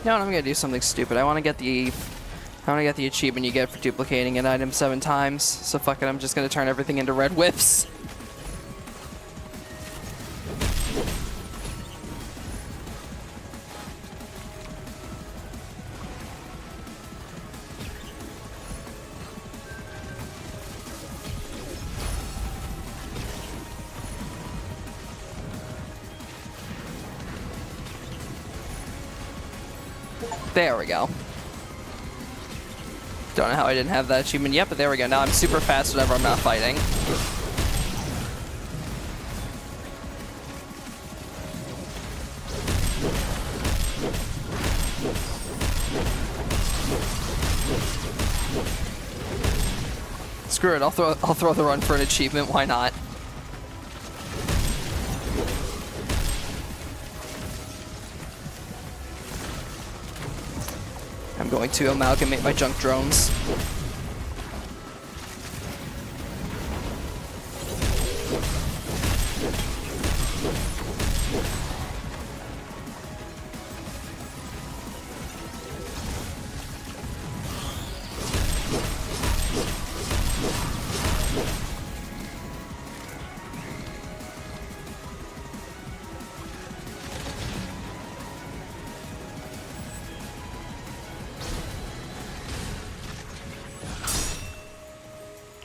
No, I'm gonna do something stupid. I want to get the achievement you get for duplicating an item 7 times. So fuck it, I'm just gonna turn everything into red whips. There we go. Don't know how I didn't have that achievement yet, but there we go. Now I'm super fast whenever I'm not fighting. Screw it, I'll throw the run for an achievement, why not? I'm going to amalgamate my junk drones.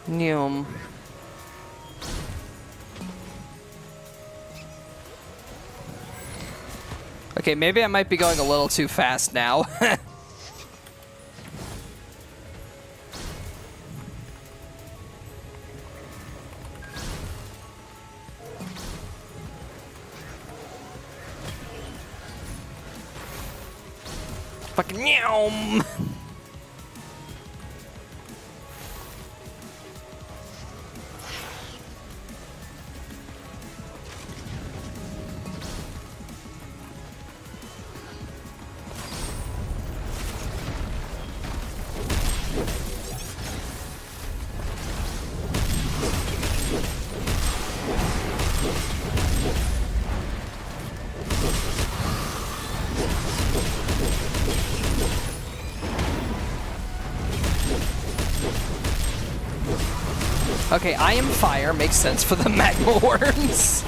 Neum. Okay, maybe I might be going a little too fast now. Fucking Neum! Okay, I am fire. Makes sense for the magma worms.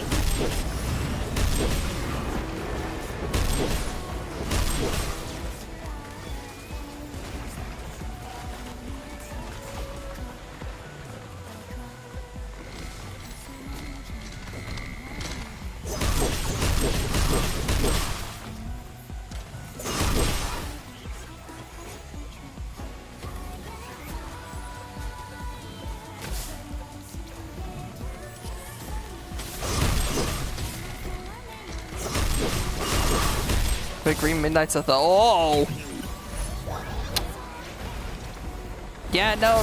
Big green midnights at the yeah, no,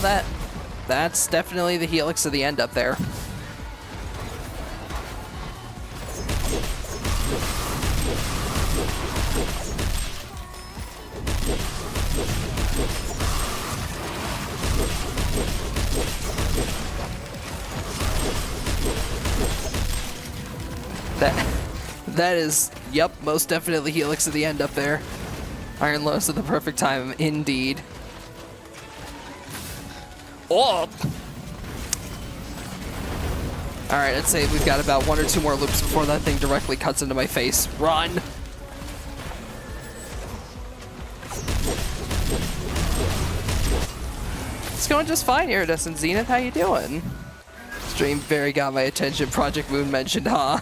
that's definitely the helix of the end up there. That is, yep, most definitely Helix at the end up there. Iron Lotus at the perfect time, indeed. Oh! Alright, I'd say we've got about 1 or 2 more loops before that thing directly cuts into my face. Run! It's going just fine, Iridescent Zenith. How you doing? Stream very got my attention. Project Moon mentioned, huh?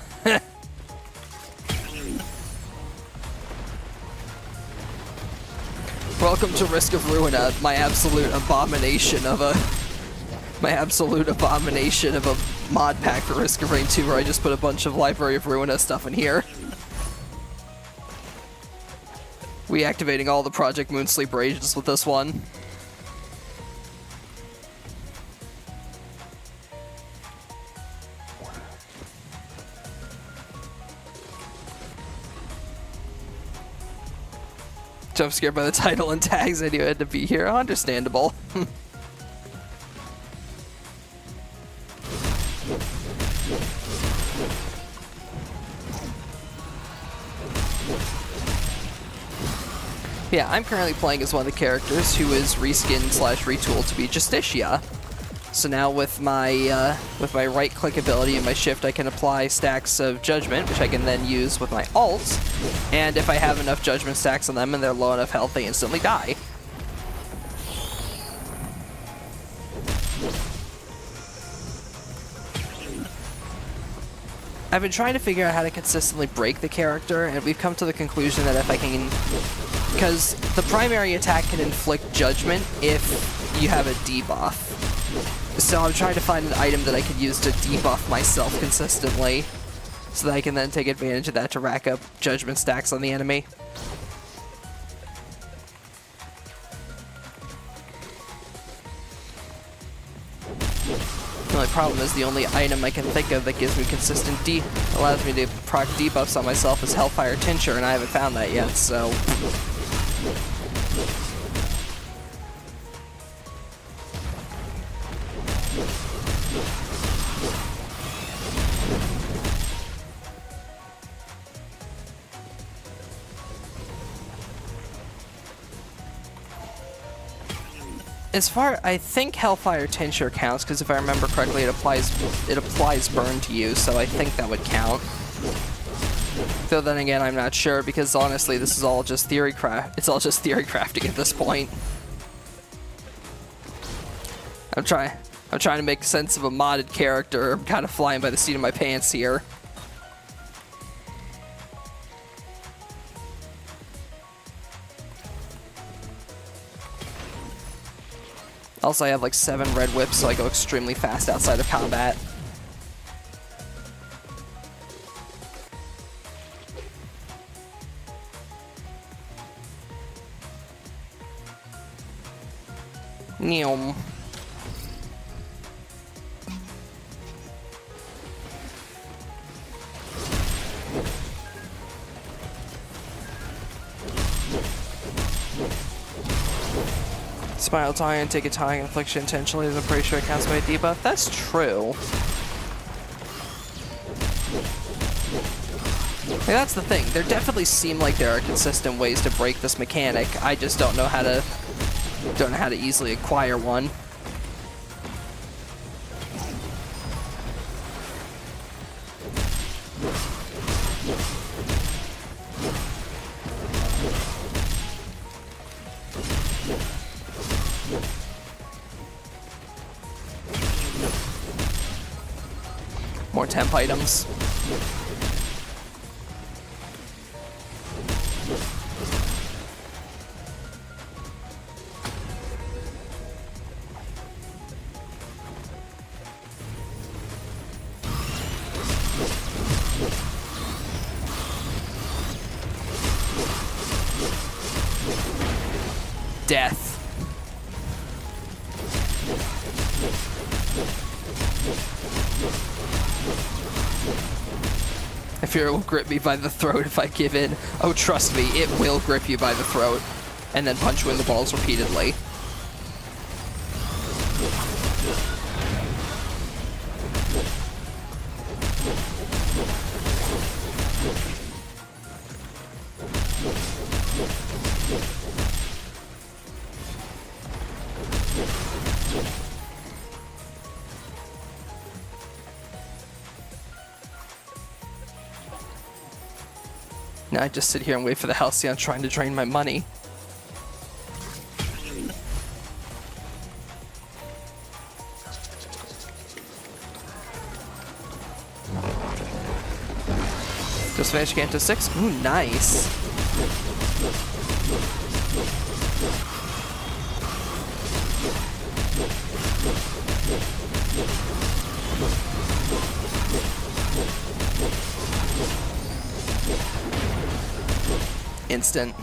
Welcome to Risk of Ruina, my absolute abomination of a mod pack for Risk of Rain 2, where I just put a bunch of Library of Ruina stuff in here. We activating all the Project Moon sleeper agents with this one. Jump scared by the title and tags. I knew I had to be here. Understandable. Yeah, I'm currently playing as one of the characters who is reskinned / retooled to be Justitia. So now with my right-click ability and my shift, I can apply stacks of Judgment, which I can then use with my ults. And if I have enough Judgment stacks on them and they're low enough health, they instantly die. I've been trying to figure out how to consistently break the character, and we've come to the conclusion that if I can... Because the primary attack can inflict Judgment if you have a debuff. So I'm trying to find an item that I could use to debuff myself consistently, so that I can then take advantage of that to rack up Judgment stacks on the enemy. The only problem is the only item I can think of that gives me consistent allows me to proc debuffs on myself is Hellfire Tincture, and I haven't found that yet, so... I think Hellfire Tincture counts, because if I remember correctly, it applies burn to you, so I think that would count. Though then again, I'm not sure, because honestly, this is all just theory it's all just theory crafting at this point. I'm trying to make sense of a modded character. I'm kind of flying by the seat of my pants here. Also, I have like 7 red whips, so I go extremely fast outside of combat. Neom. Smile tie and take a tie infliction intentionally, I'm pretty sure it counts by a debuff. That's true. Like, that's the thing. There definitely seem like there are consistent ways to break this mechanic. I just don't know how to easily acquire one. More temp items. Death. I fear it will grip me by the throat if I give in. Oh, trust me, it will grip you by the throat, and then punch you in the balls repeatedly. Now I just sit here and wait for the Halcyon trying to drain my money. Just finished Canto 6. Ooh, nice. Instant.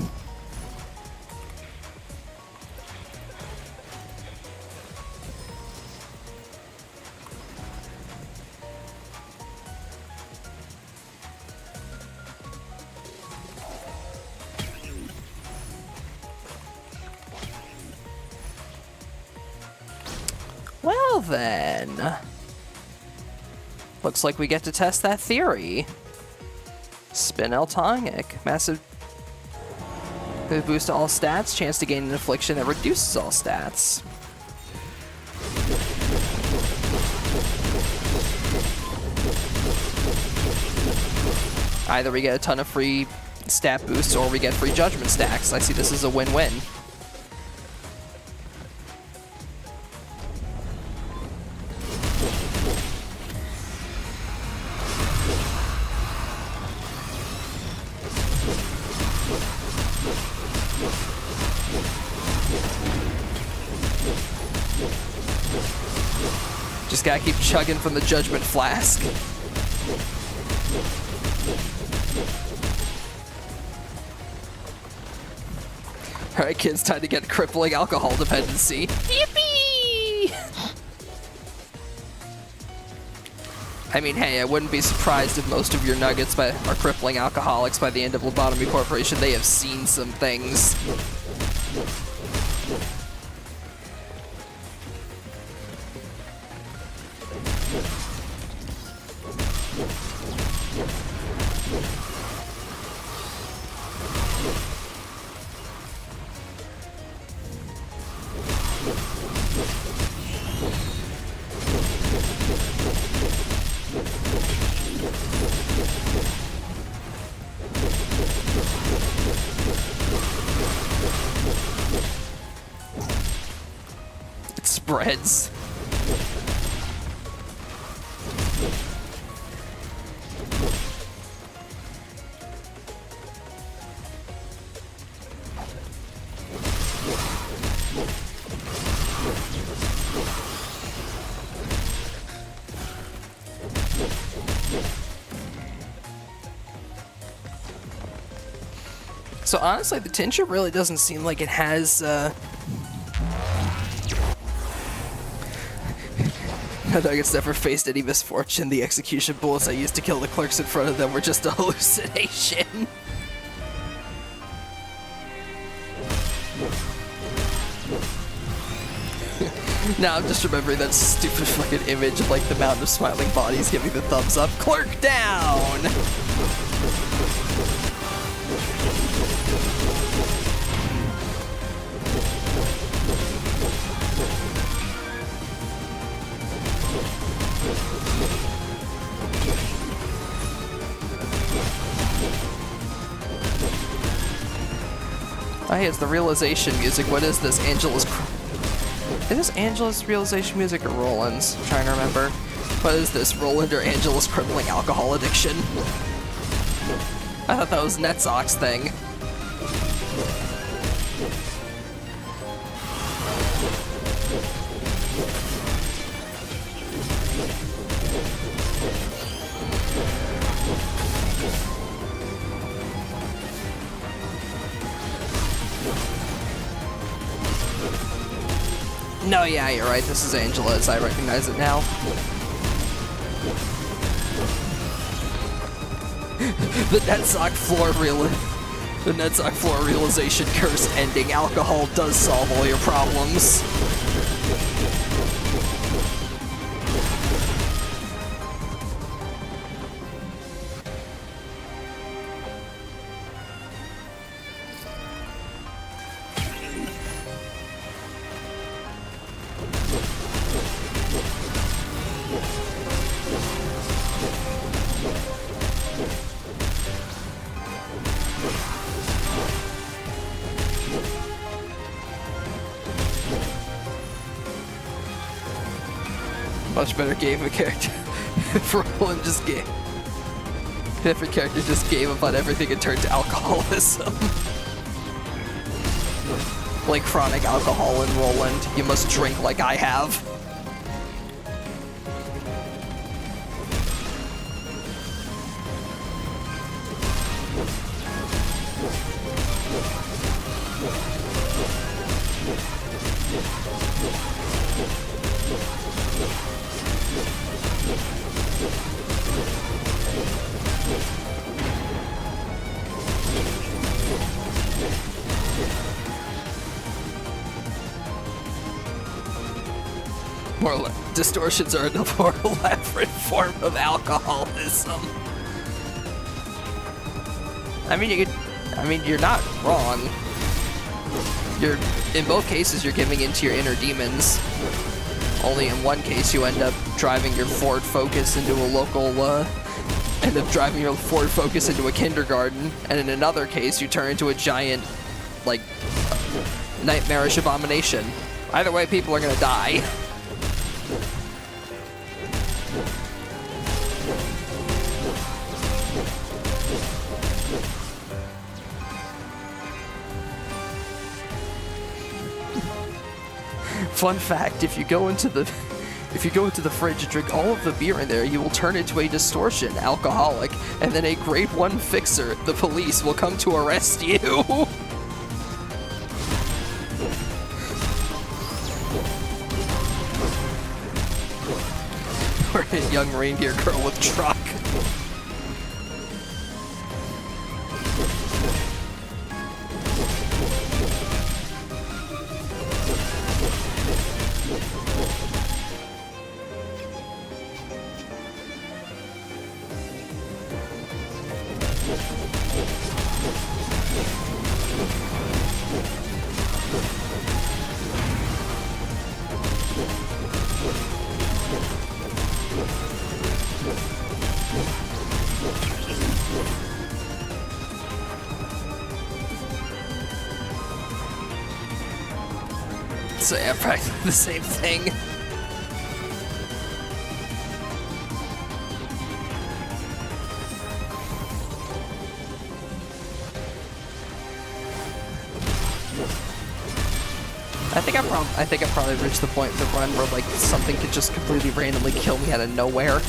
Well then, looks like we get to test that theory. Spin Tonic. Massive boost to all stats. Chance to gain an affliction that reduces all stats. Either we get a ton of free stat boosts or we get free judgment stacks. I see this as a win-win. Just gotta keep chugging from the Judgment Flask. Alright kids, time to get crippling alcohol dependency. Yippee! I mean, hey, I wouldn't be surprised if most of your nuggets are crippling alcoholics by the end of Lobotomy Corporation. They have seen some things. It spreads. So honestly, the tincture really doesn't seem like it has, Nuggets never faced any misfortune. The execution bullets I used to kill the clerks in front of them were just a hallucination. Now I'm just remembering that stupid fucking image of like the mountain of smiling bodies giving the thumbs up. Clerk down! Oh, hey, it's the realization music. What is this? Angela's... Is this Angela's realization music or Roland's? I'm trying to remember. What is this? Roland or Angela's crippling alcohol addiction? I thought that was Netzok's thing. No, yeah, you're right. This is Angela's. I recognize it now. The Netzok floor realization curse ending. Alcohol does solve all your problems. Much better game of character. If Roland just gave. If every character just gave up on everything and turned to alcoholism. Like chronic alcohol in Roland. You must drink like I have. Distortions are a more elaborate form of alcoholism. I mean, you're not wrong. In both cases, you're giving into your inner demons. Only in one case, you end up driving your Ford Focus into a local, into a kindergarten, and in another case, you turn into a giant, like, nightmarish abomination. Either way, people are gonna die. Fun fact, if you go into the fridge and drink all of the beer in there, you will turn into a distortion alcoholic, and then a grade 1 fixer, the police, will come to arrest you. Or a young reindeer girl with truck. So yeah, practically the same thing. I think I probably reached the point in the run where like something could just completely randomly kill me out of nowhere.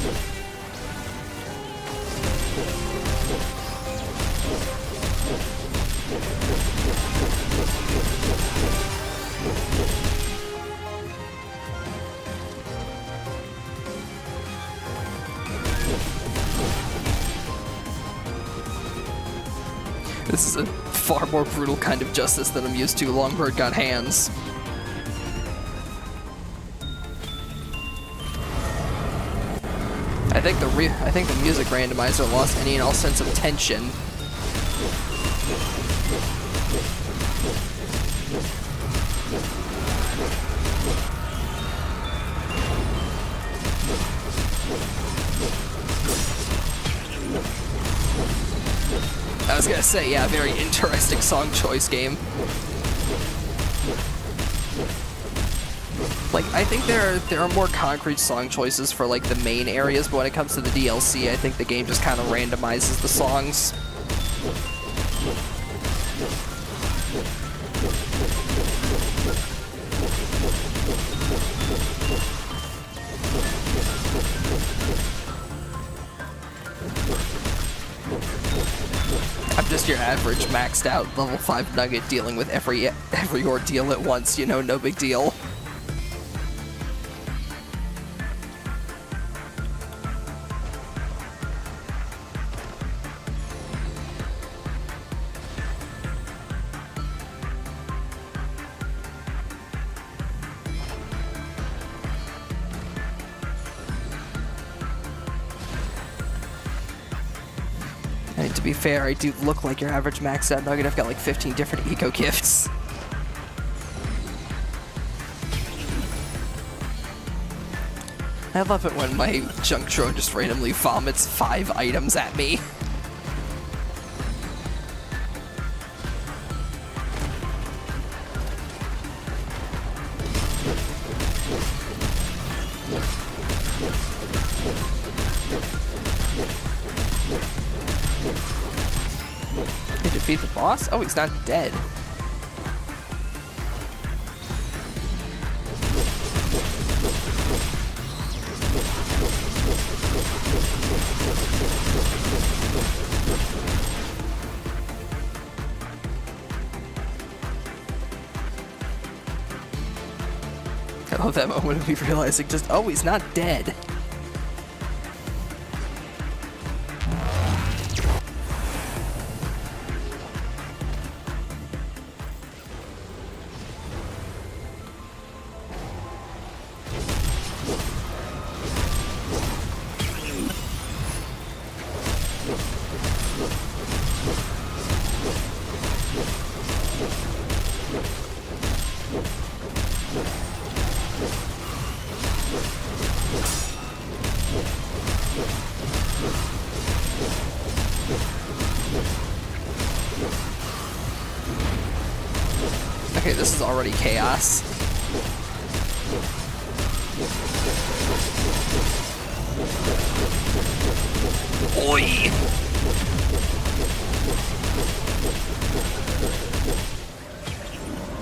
This is a far more brutal kind of justice than I'm used to. Longbird got hands. I think the music randomizer lost any and all sense of tension. I was gonna say, yeah, very interesting song choice game. Like, I think there are more concrete song choices for like the main areas, but when it comes to the DLC, I think the game just kind of randomizes the songs. I'm just your average maxed out level 5 nugget dealing with every ordeal at once, you know, no big deal. And to be fair, I do look like your average maxed out nugget. I've got like 15 different eco gifts. I love it when my junk drawer just randomly vomits 5 items at me. Boss? Oh, he's not dead. I love that moment of me realizing just, oh, he's not dead. Okay, this is already chaos. Oi!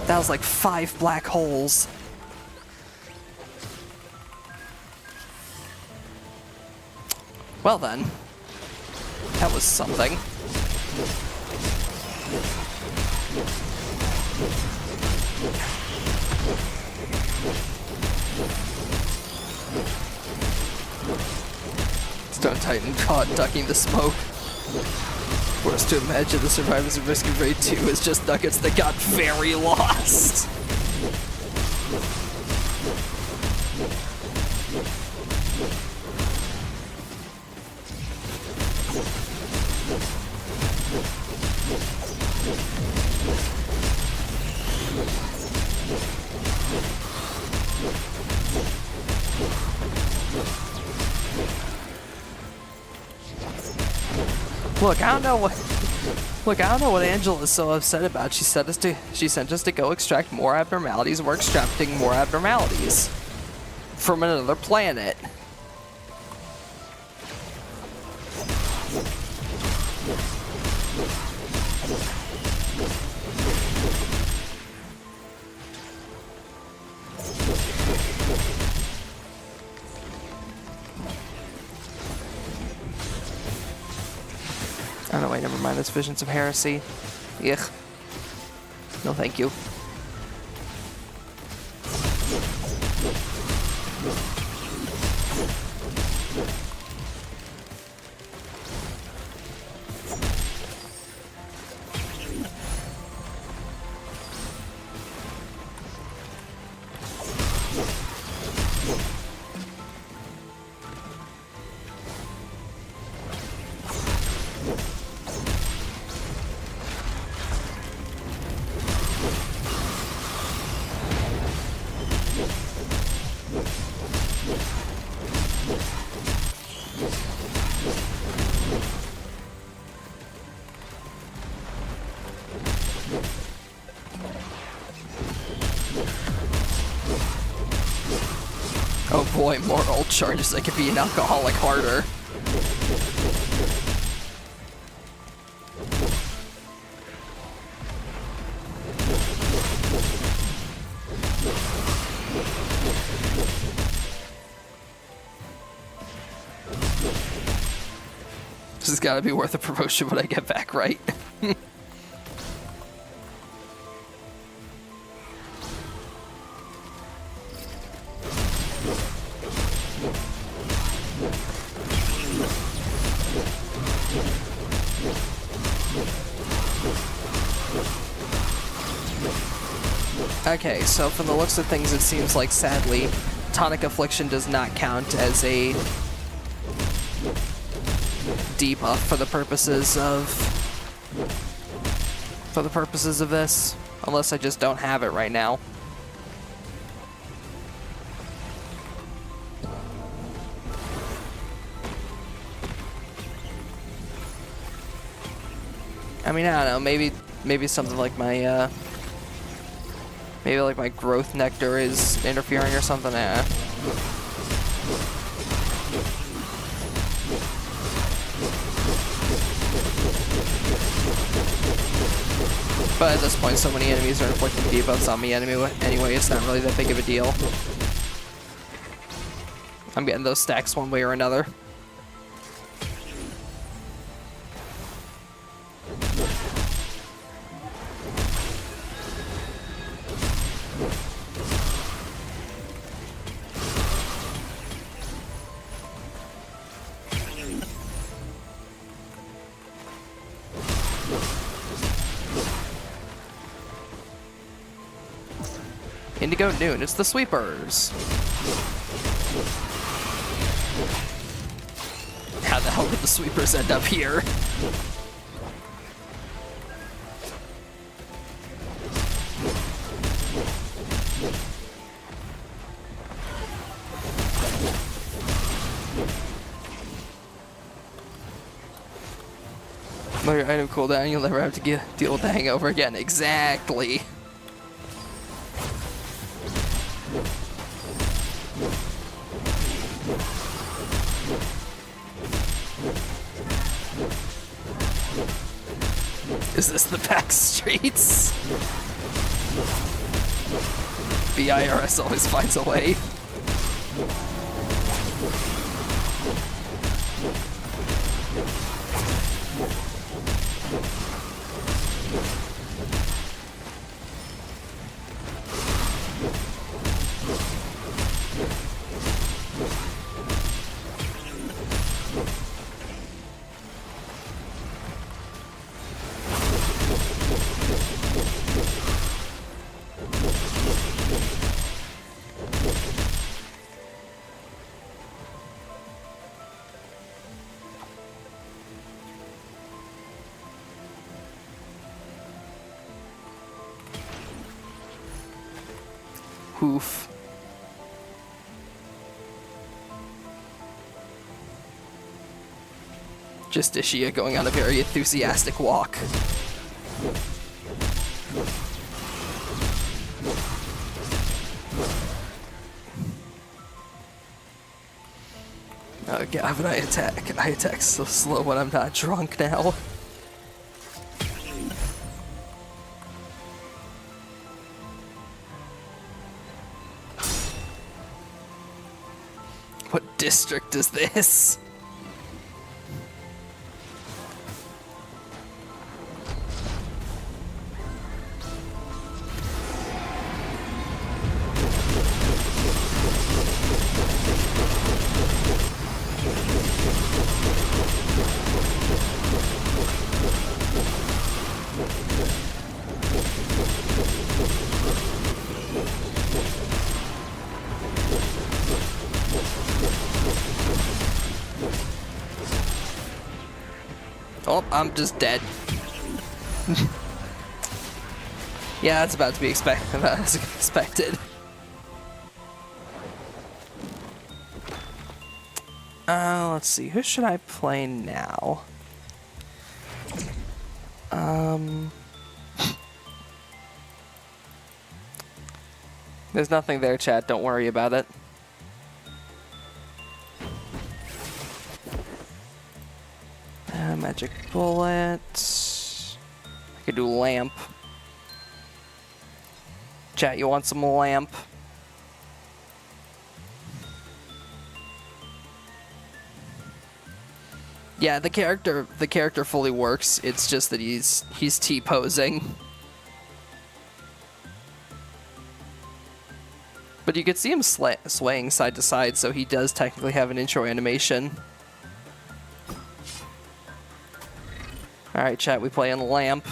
That was like 5 black holes. Well then, that was something. Stone Titan caught ducking the smoke. Forced to imagine the survivors of Risk of Raid 2 as just nuggets that got very lost. Look, I don't know what Angela's so upset about. She sent us to go extract more abnormalities. We're extracting more abnormalities from another planet. Oh no, wait, never mind. That's Visions of Heresy. Yuck. No, thank you. Oh boy, more old charges. I could be an alcoholic harder. This has got to be worth a promotion when I get back, right? Okay, so from the looks of things, it seems like, sadly, Tonic Affliction does not count as a debuff for the purposes of this, unless I just don't have it right now. I mean, I don't know, maybe something like my maybe like my growth nectar is interfering or something. But at this point, so many enemies are inflicting debuffs on me anyway, it's not really that big of a deal. I'm getting those stacks one way or another. Indigo Noon, it's the sweepers. How the hell did the sweepers end up here? Lower your item cooldown, you'll never have to deal with the hangover again. Exactly. Is this the back streets? BIRS always finds a way. Oof. Just Ishia going on a very enthusiastic walk. Oh god, but I attack so slow when I'm not drunk now. What district is this? Oh, I'm just dead. Yeah, that's about to be expected. Let's see. Who should I play now? There's nothing there, chat. Don't worry about it. Magic bullet. I could do lamp. Chat, you want some lamp? Yeah, the character fully works. It's just that he's T-posing. But you could see him swaying side to side, so he does technically have an intro animation. Alright, chat, we play on the lamp.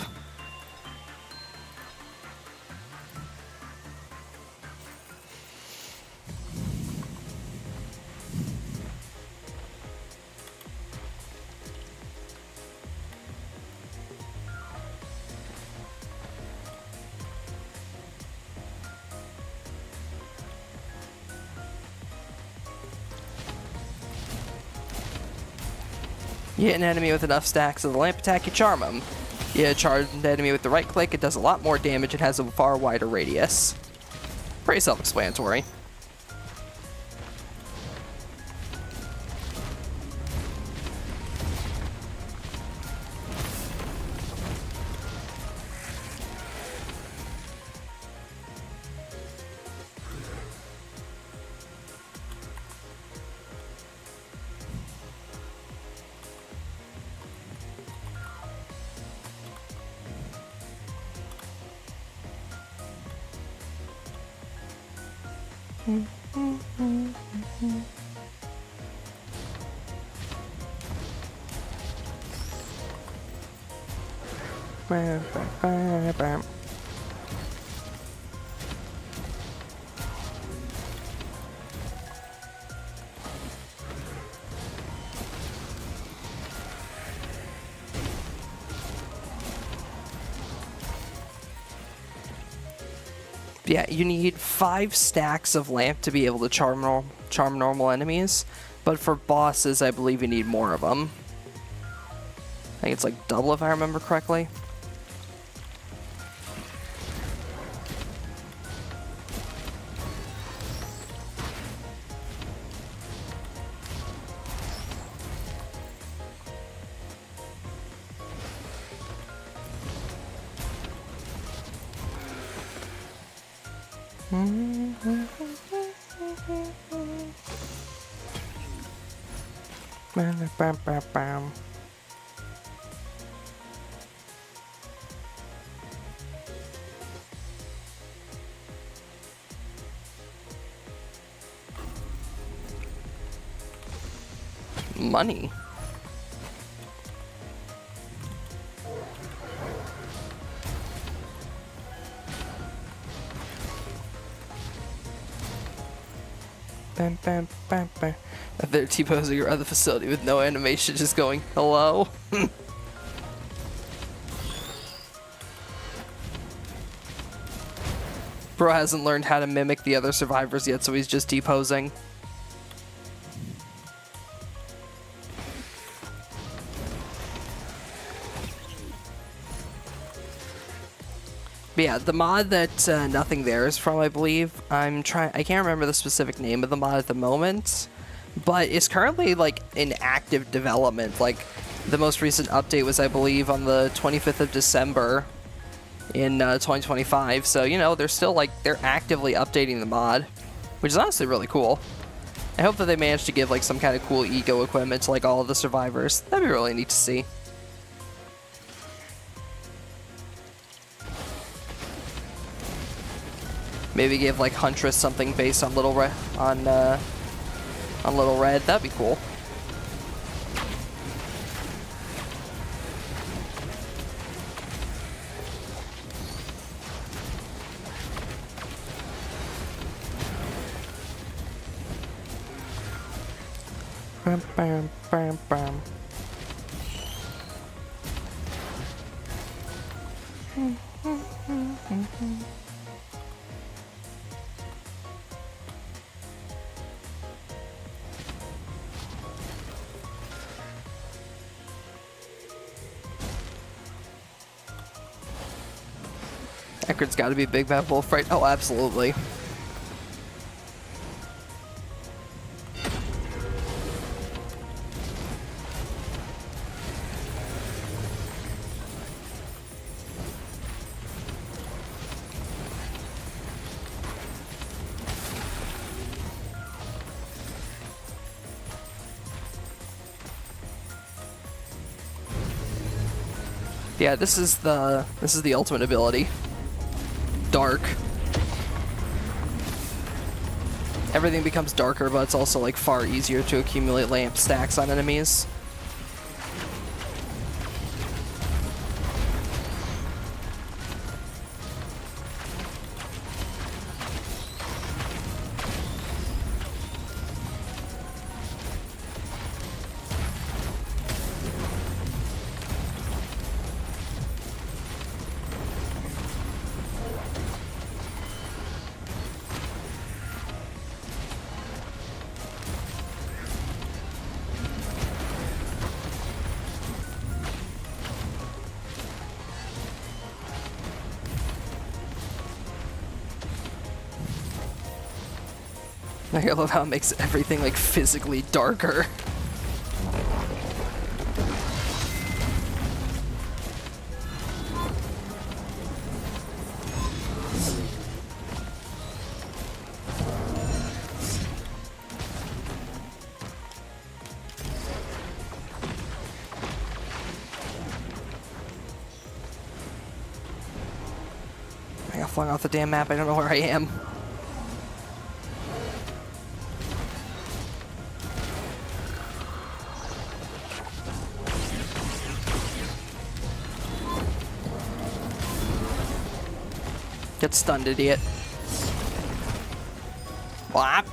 You hit an enemy with enough stacks of the lamp attack, you charm him. You charge an enemy with the right click, it does a lot more damage and has a far wider radius. Pretty self-explanatory. Yeah, you need 5 stacks of lamp to be able to charm normal enemies, but for bosses, I believe you need more of them. I think it's like double if I remember correctly. Money. Bam, bam, bam, bam. They're T-posing around the facility with no animation, just going, hello? Bro hasn't learned how to mimic the other survivors yet, so he's just T-posing. But yeah, the mod that Nothing There is from, I believe, I can't remember the specific name of the mod at the moment, but it's currently, like, in active development. Like, the most recent update was, I believe, on the 25th of December in 2025, so, you know, they're still, like, they're actively updating the mod, which is honestly really cool. I hope that they manage to give, like, some kind of cool eco equipment to, like, all of the survivors. That'd be really neat to see. Maybe give like Huntress something based on Little Red on Little Red. That'd be cool. Bam, bam, bam, bam. Eckerd's got to be a big map wolf, right? Oh, absolutely. Yeah, this is the ultimate ability. Dark. Everything becomes darker, but it's also like far easier to accumulate lamp stacks on enemies. I love how it makes everything like physically darker. I got flung off the damn map. I don't know where I am. Get stunned, idiot. Whap.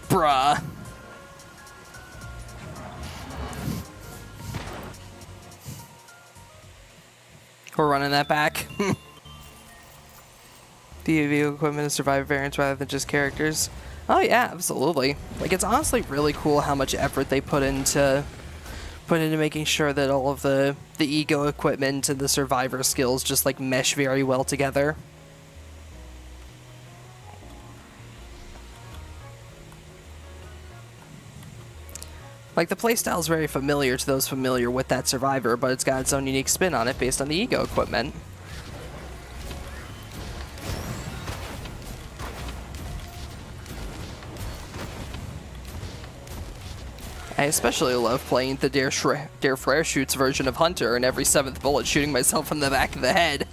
Bruh. We're running that back. The vehicle equipment is survivor variants rather than just characters. Oh yeah, absolutely. Like, it's honestly really cool how much effort they put into making sure that all of the ego equipment and the survivor skills just like mesh very well together. Like, the playstyle is very familiar to those familiar with that survivor, but it's got its own unique spin on it based on the ego equipment. I especially love playing the Der Frere Shoots version of Hunter, and every 7th bullet shooting myself in the back of the head.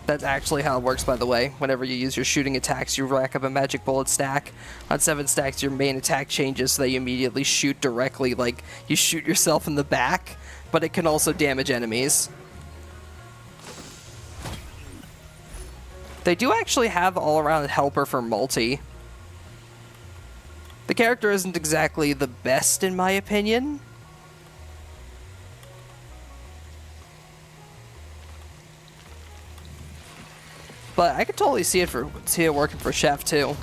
That's actually how it works, by the way. Whenever you use your shooting attacks, you rack up a magic bullet stack. On 7 stacks, your main attack changes so that you immediately shoot directly, like you shoot yourself in the back, but it can also damage enemies. They do actually have all-around helper for multi. The character isn't exactly the best, in my opinion. But I could totally see it working for Chef too.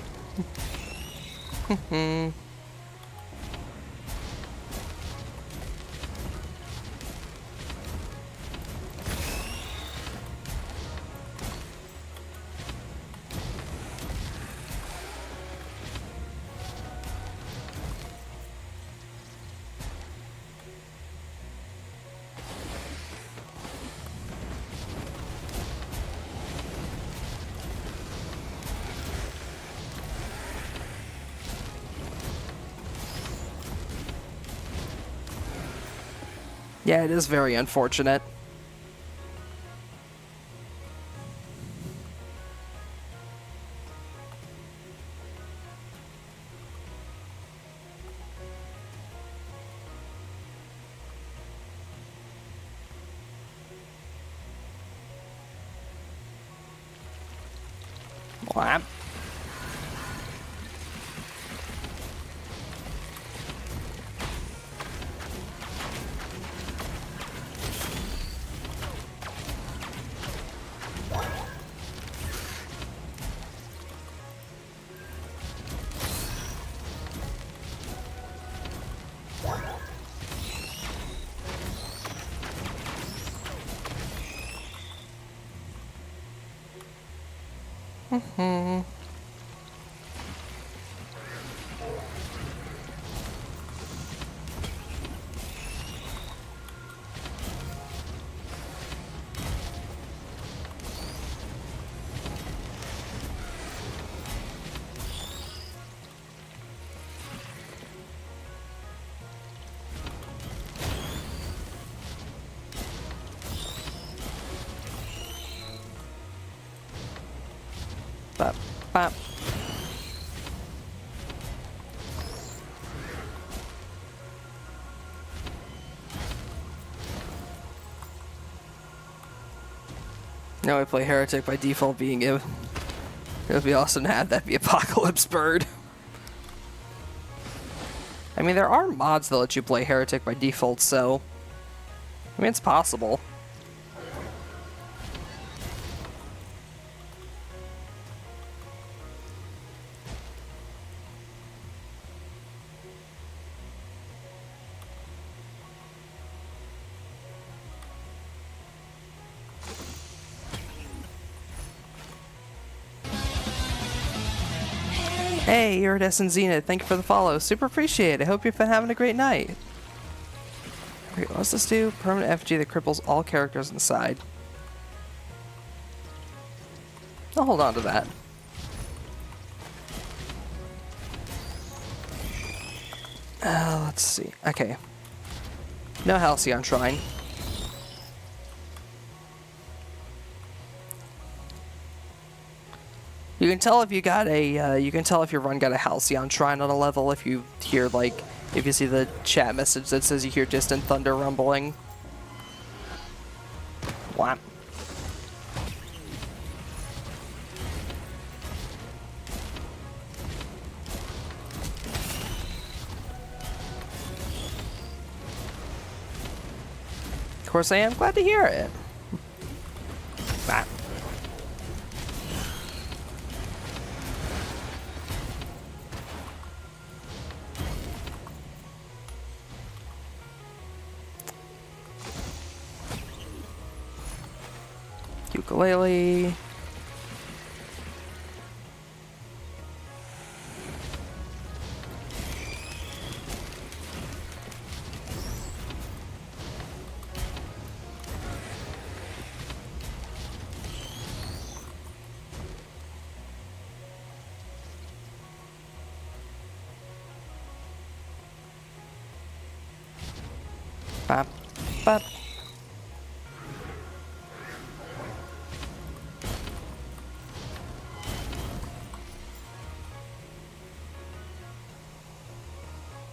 Yeah, it is very unfortunate. Whap. Bop, bop. Now I play Heretic by default being it. It would be awesome to have that be Apocalypse Bird. I mean, there are mods that let you play Heretic by default, so I mean, it's possible. Hey, Iridescent Zenith, thank you for the follow. Super appreciate it. I hope you've been having a great night. Wait, what's this do? Permanent FG that cripples all characters inside. I'll hold on to that. Let's see. Okay. No Halcyon Shrine. You can tell if you got a, you can tell if your run got a Halcyon Shrine on a level if you hear, like, If you see the chat message that says you hear distant thunder rumbling. What? Of course I am glad to hear it. Bah. Ukulele. Bop, bop.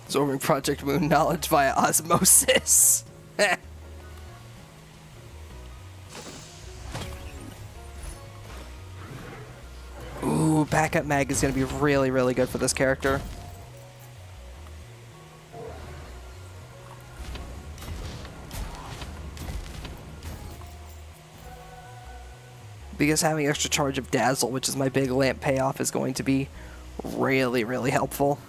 Absorbing Project Moon knowledge via osmosis. Ooh, backup mag is going to be really, really good for this character. Because having extra charge of Dazzle, which is my big lamp payoff, is going to be really, really helpful.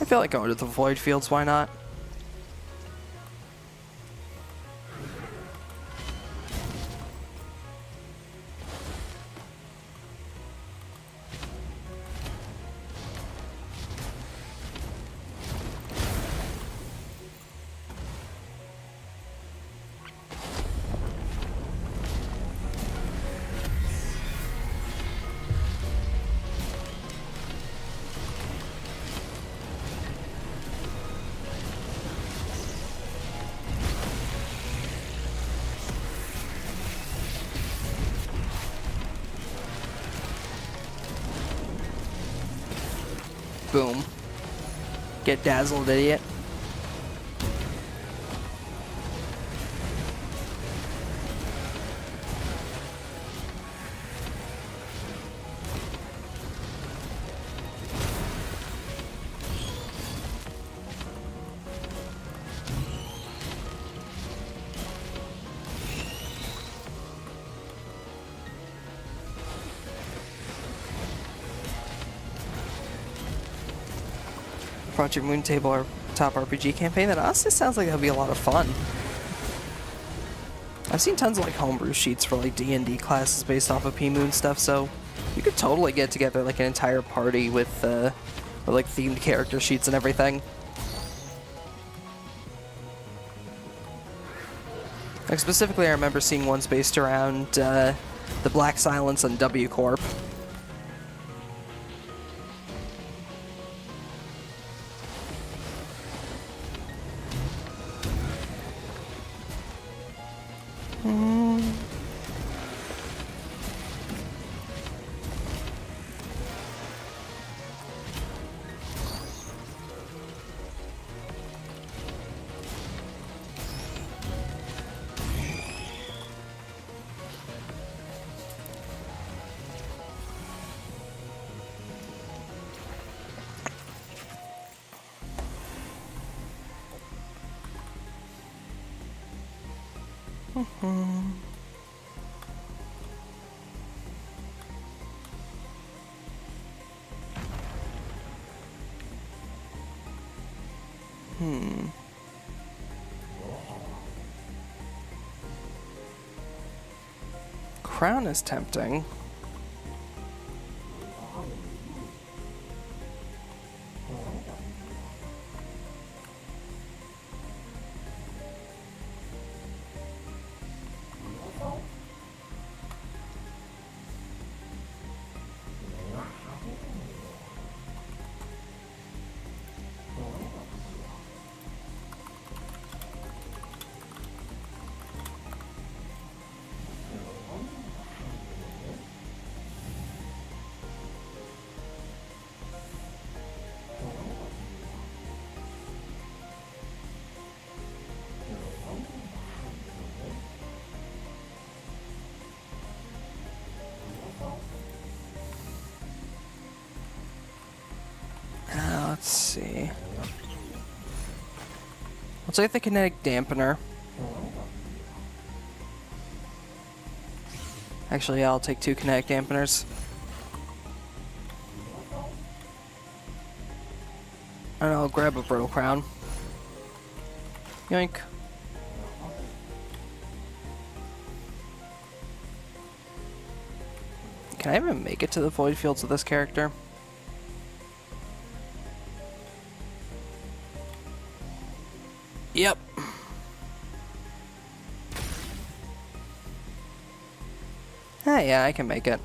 I feel like going to the Void Fields, why not? Boom. Get dazzled, idiot. Project Moon Table or top RPG campaign, that honestly sounds like that'll be a lot of fun. I've seen tons of like homebrew sheets for like D&D classes based off of P-Moon stuff, so you could totally get together like an entire party with like themed character sheets and everything. Like specifically, I remember seeing ones based around the Black Silence and W Corp. Crown is tempting. I'll take the kinetic dampener. Actually, yeah, I'll take 2 kinetic dampeners. And I'll grab a brittle crown. Yoink. Can I even make it to the void fields with this character? Yep. Ah, yeah, I can make it.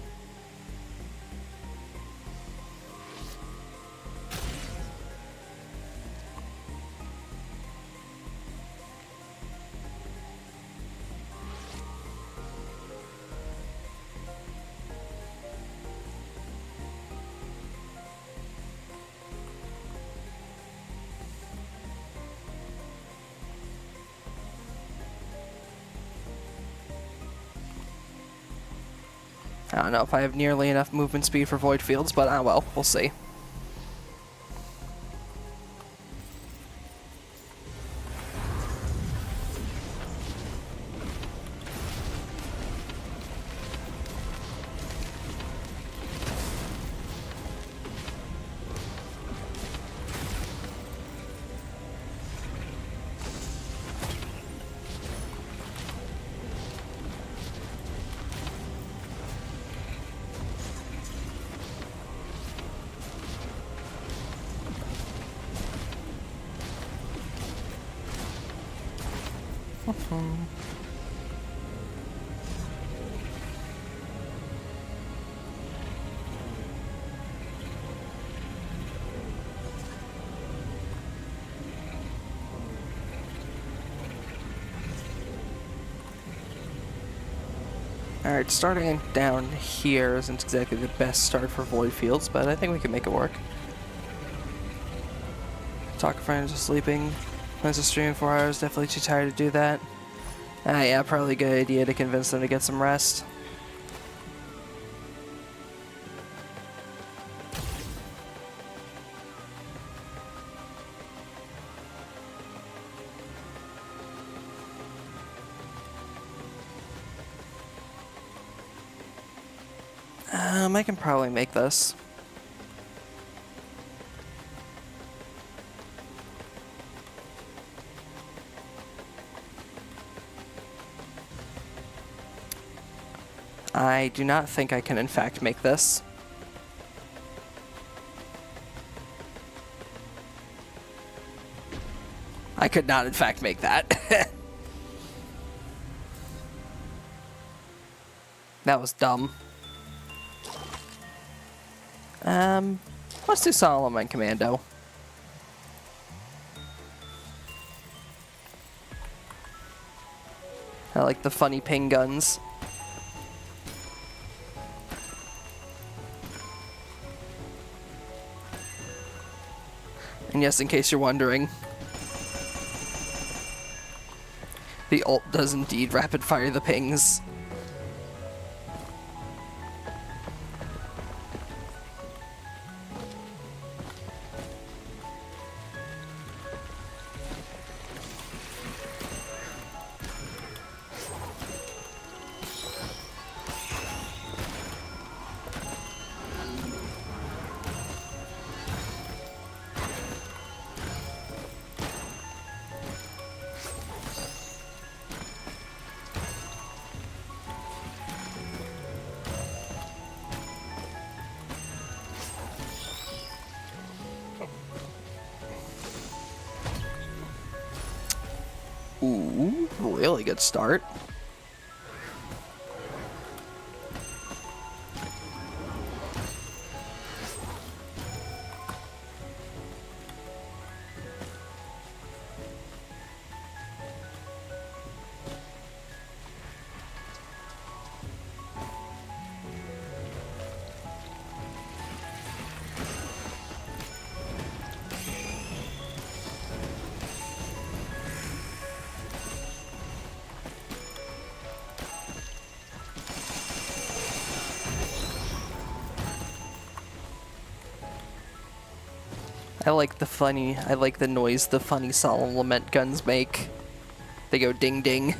I don't know if I have nearly enough movement speed for void fields, but well, we'll see. Alright, starting down here isn't exactly the best start for void fields, but I think we can make it work. Talk to friends are sleeping. Plans to stream 4 hours, definitely too tired to do that. Ah, yeah, probably a good idea to convince them to get some rest. I can probably make this. I do not think I can in fact make this. I could not in fact make that. That was dumb. Let's do Solomon Commando. I like the funny ping guns. And yes, in case you're wondering, the ult does indeed rapid fire the pings. Ooh, really good start. I like the noise the funny solemn lament guns make. They go ding ding.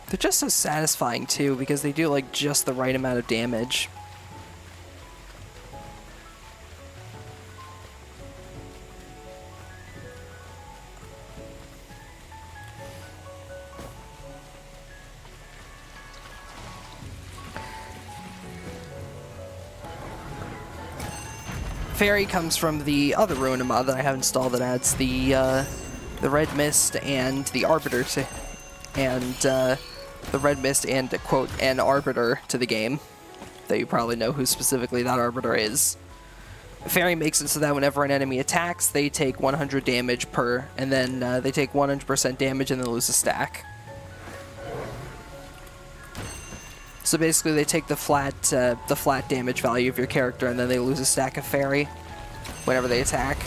They're just so satisfying too, because they do like just the right amount of damage. Fairy comes from the other Ruina mod that I have installed that adds the Red Mist and the Arbiter the Red Mist and, quote, an Arbiter to the game. Though you probably know who specifically that Arbiter is. Fairy makes it so that whenever an enemy attacks, they take 100 damage per, and then they take 100% damage and then lose a stack. So basically they take the flat damage value of your character and then they lose a stack of Fairy whenever they attack.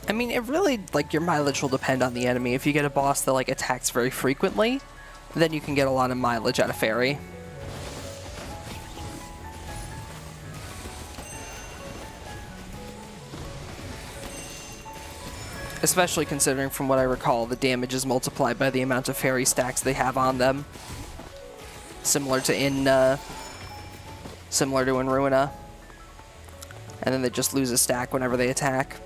I mean, it really, like, your mileage will depend on the enemy. If you get a boss that, like, attacks very frequently, then you can get a lot of mileage out of Fairy. Especially considering, from what I recall, the damage is multiplied by the amount of Fairy stacks they have on them. Similar to in Ruina. And then they just lose a stack whenever they attack.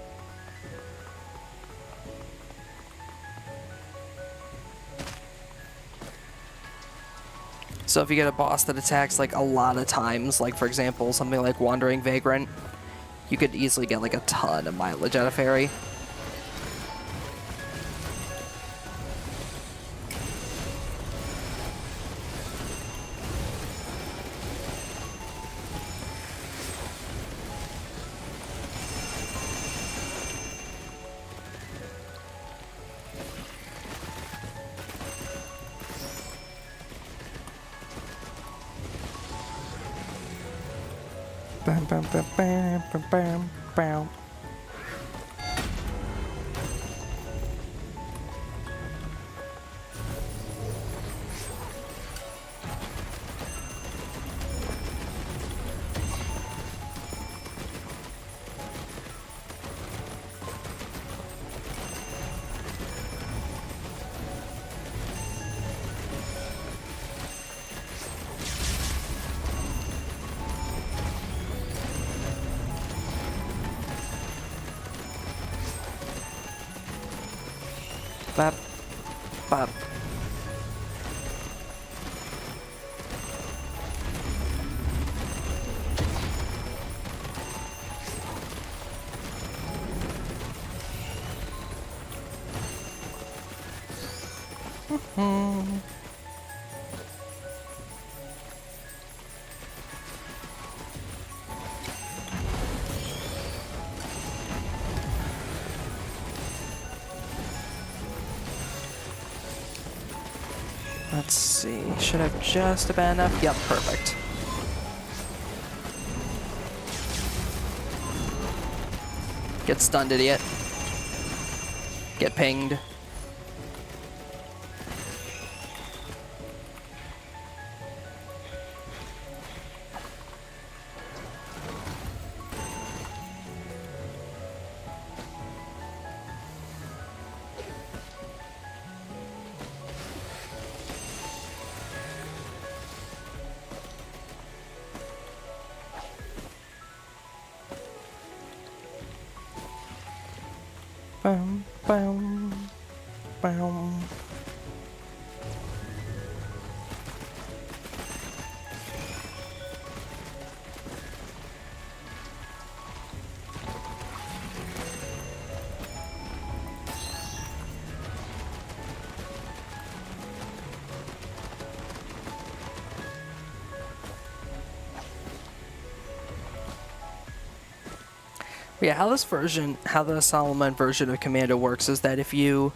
So if you get a boss that attacks like a lot of times, like for example something like Wandering Vagrant, you could easily get like a ton of mileage out of Fairy. Bam, bam, bam, bam, bam, bam, bam. Bap, bap. Let's see, should have just about enough. Yep, perfect. Get stunned, idiot. Get pinged. Bum, bum, bum. Yeah, how the Solomon version of Commando works is that if you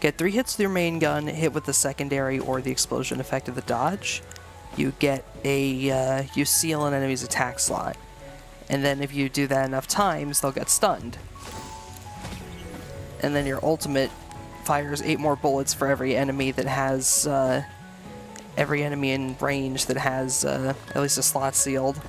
get 3 hits with your main gun, hit with the secondary or the explosion effect of the dodge, you get you seal an enemy's attack slot. And then if you do that enough times, they'll get stunned. And then your ultimate fires 8 more bullets for every enemy that has, every enemy in range that has at least a slot sealed.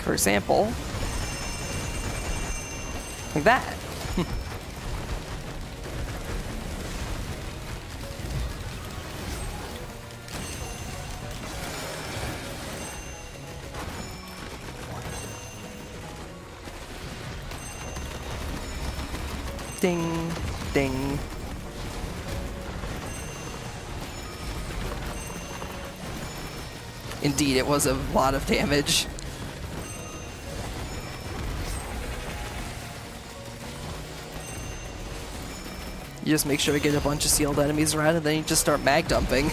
For example, like that. Ding, ding. Indeed, it was a lot of damage. You just make sure to get a bunch of sealed enemies around, and then you just start mag dumping.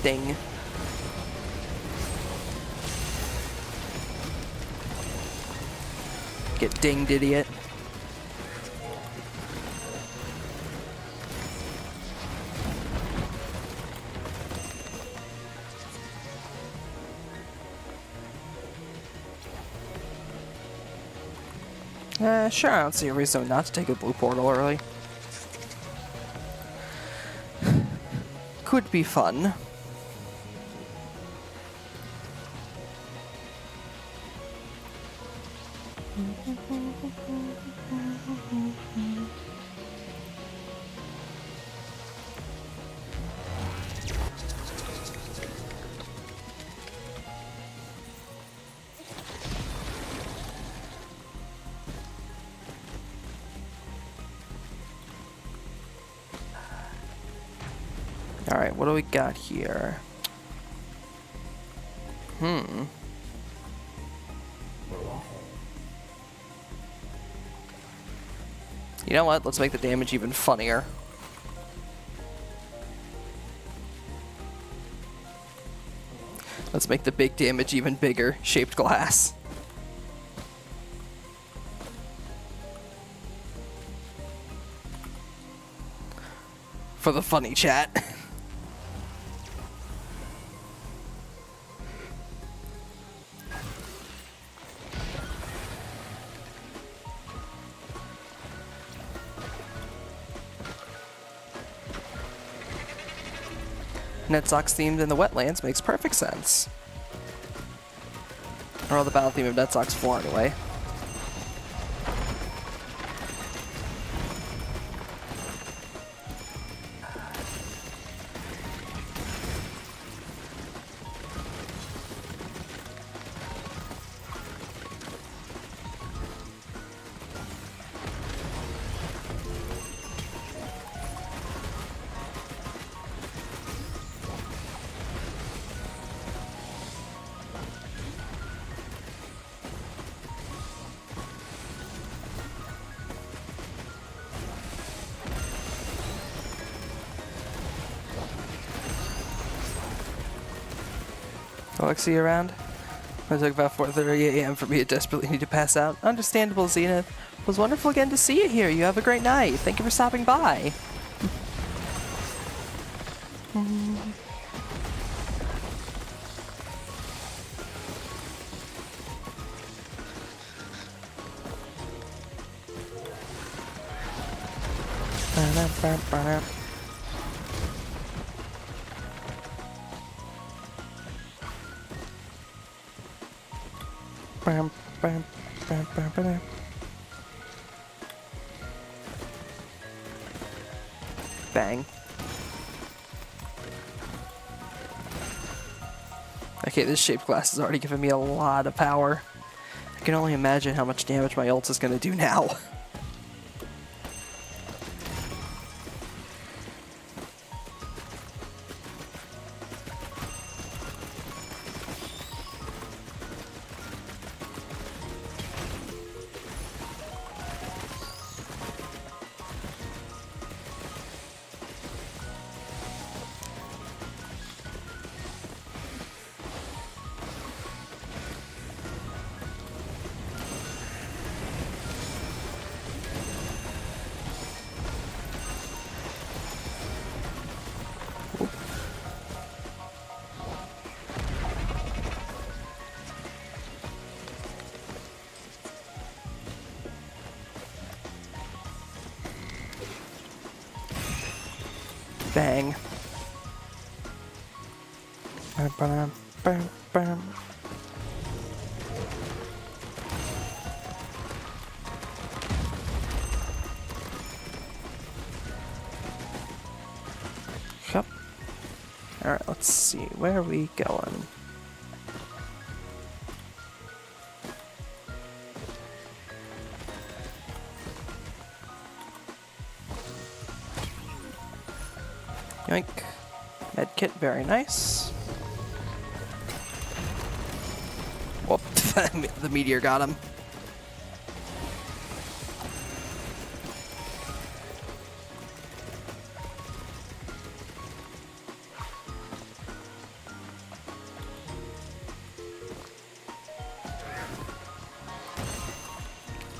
Ding. Get dinged, idiot. Sure, I don't see a reason not to take a blue portal early. Could be fun. Alright, what do we got here? You know what? Let's make the damage even funnier. Let's make the big damage even bigger. Shaped glass. For the funny chat. Netsox themed in the wetlands makes perfect sense. Or all the battle theme of Netsox 4 anyway. Alexi, you around? It took about 4:30 a.m. for me to desperately need to pass out. Understandable, Zenith. It was wonderful again to see you here. You have a great night. Thank you for stopping by. Bang. Okay, this shaped glass has already given me a lot of power. I can only imagine how much damage my ult is going to do now. Bang. Yep. Alright, let's see. Where are we going? Yoink. Medkit, very nice. Whoop, the meteor got him.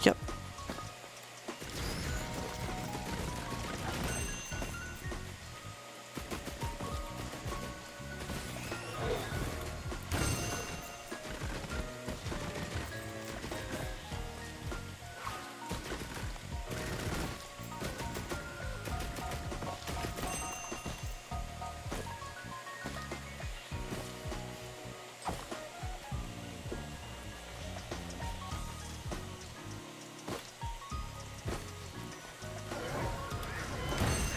Yep.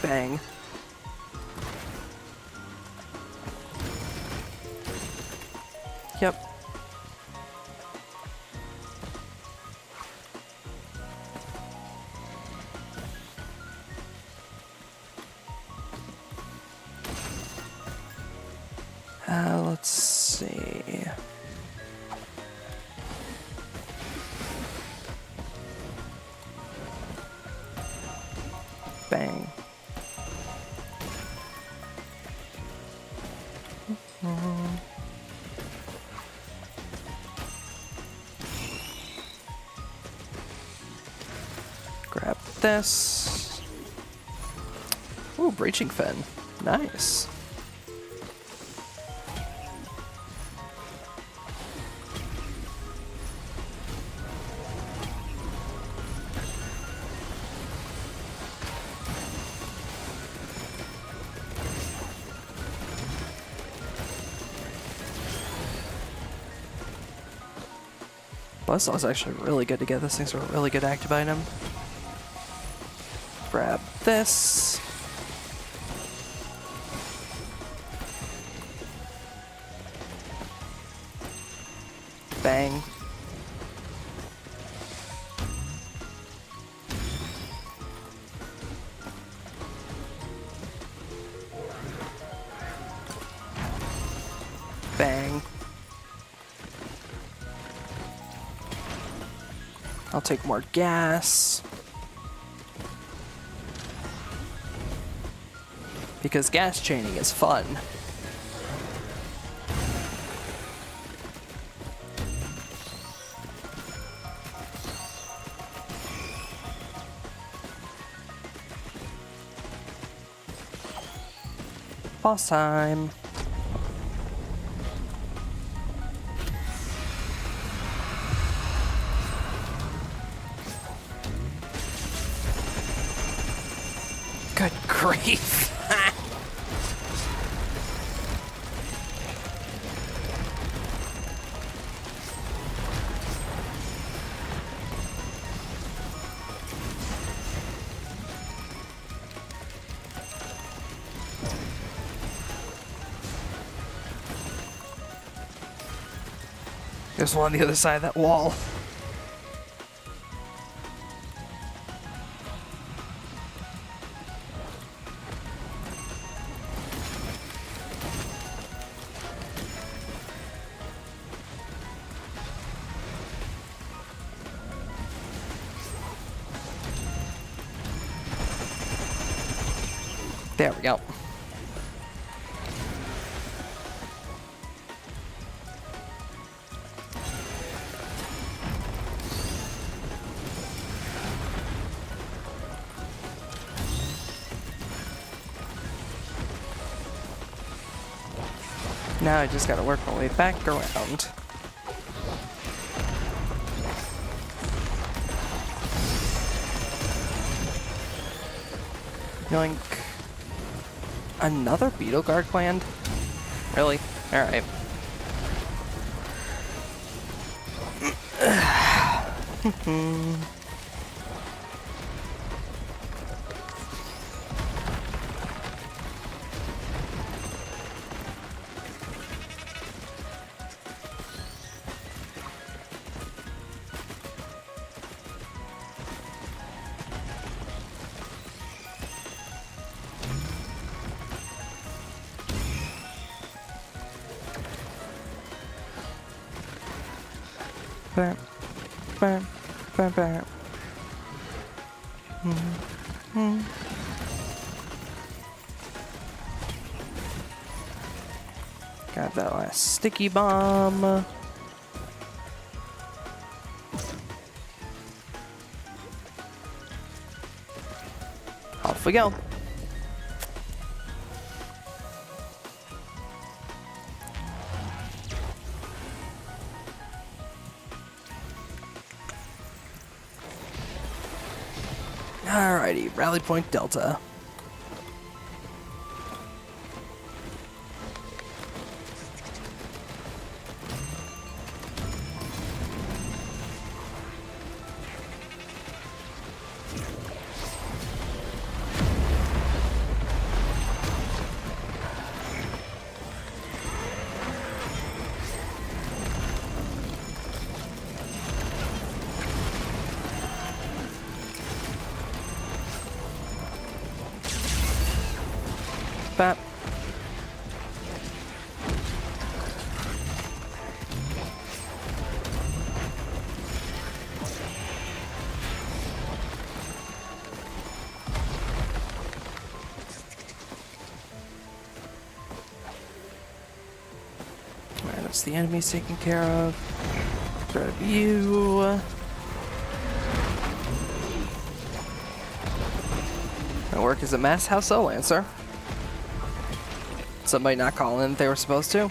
Bang. Yep. Let's see. Bang. Grab this. Ooh, breaching fin. Nice. Buzzsaw's actually really good to get. This thing's a really good active item. Grab this. Bang. Bang. I'll take more gas. Because gas chaining is fun. boss time. Good grief. There's one on the other side of that wall. There we go. Now I just gotta work my way back around. Yoink. Another beetle guard planned? Really? Alright. Bam, bam, bam, bam. Got that last sticky bomb. Off we go. Alrighty, Rally Point Delta. Bap. Alright, that's the enemies taken care of. Grab you. Gonna work as a mass house O Lancer. Somebody not calling in if they were supposed to.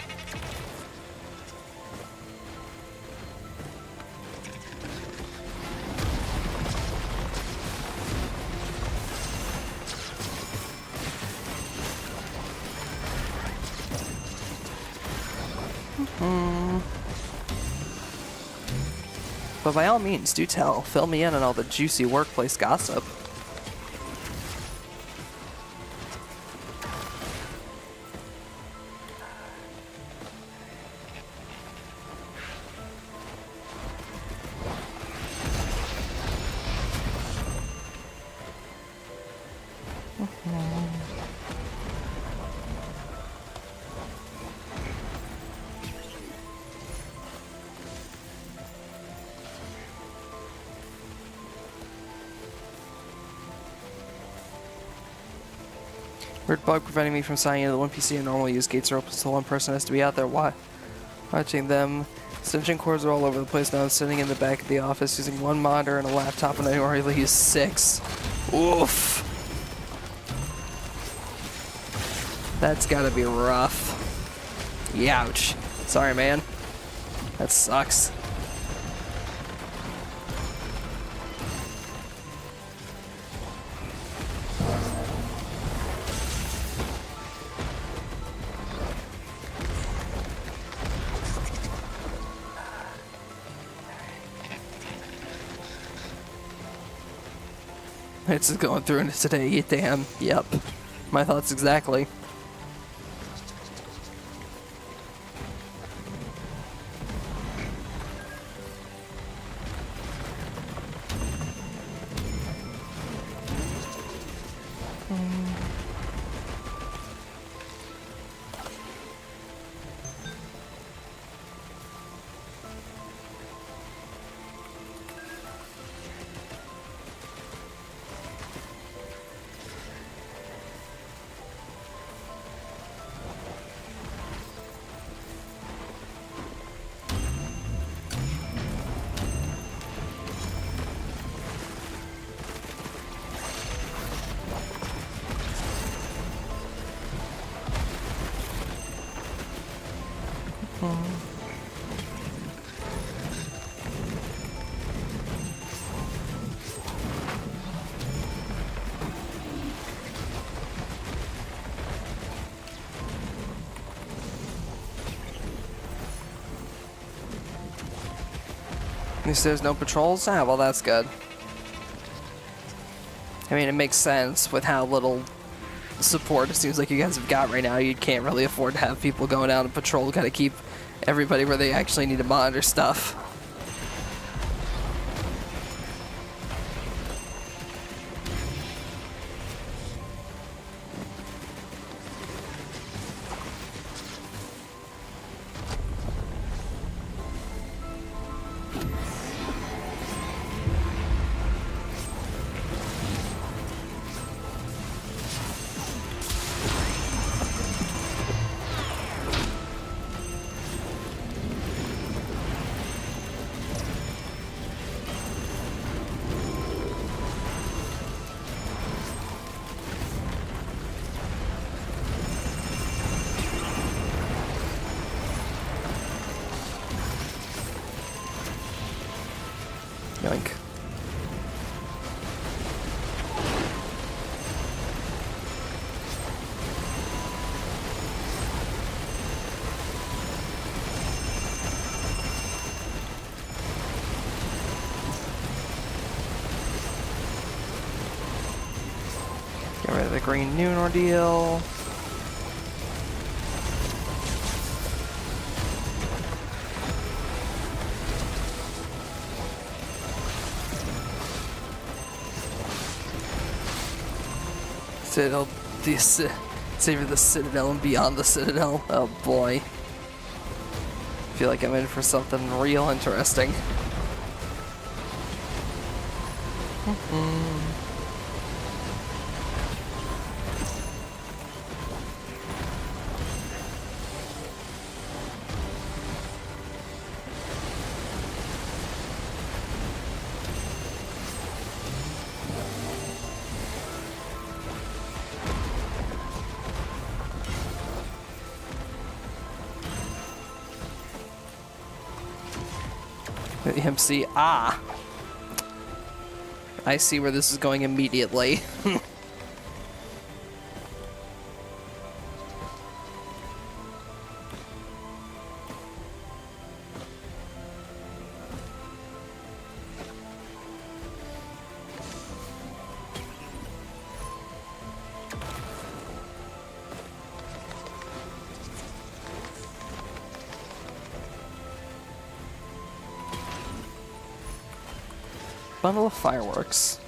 But by all means, do tell. Fill me in on all the juicy workplace gossip. Weird bug preventing me from signing into the one PC in normal use. Gates are open, so one person has to be out there watching them. Extension cords are all over the place now. I'm sitting in the back of the office using one monitor and a laptop, and I already use 6. Oof. That's gotta be rough. Youch. Sorry, man. That sucks. It's just going through into today. Damn. Yep. My thoughts exactly. At least there's no patrols? Ah, well that's good. I mean, it makes sense with how little support it seems like you guys have got right now. You can't really afford to have people going out and patrol, gotta keep everybody where they actually need to monitor stuff. Yoink. Get rid of the green noon ordeal. Citadel, savor the Citadel and beyond the Citadel. Oh boy. I feel like I'm in for something real interesting. The MC, ah! I see where this is going immediately. Bundle of fireworks.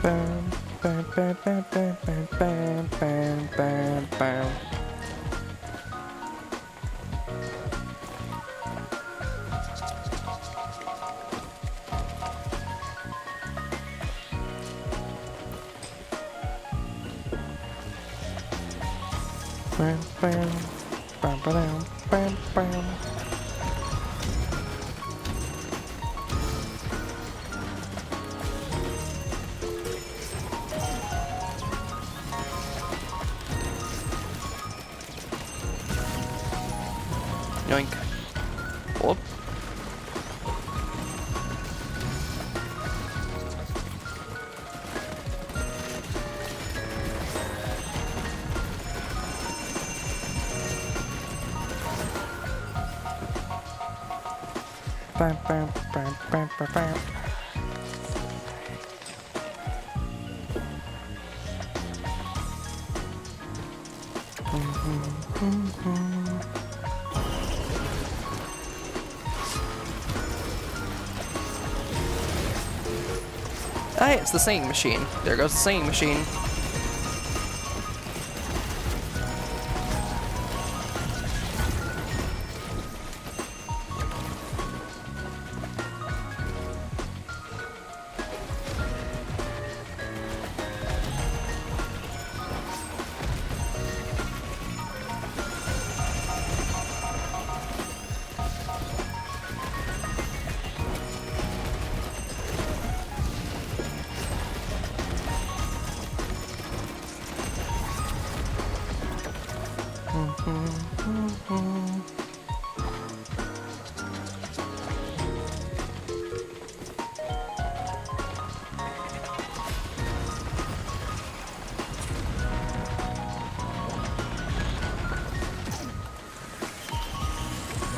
Bam, bam, bam, bam, bam, bam, bam, bam, bam, bam. Bam, bam, bam, bam, bam, bam. Yoink. Whoop. Bam, bam, bam, bam, bam, bam. Hey, it's the singing machine. There goes the singing machine.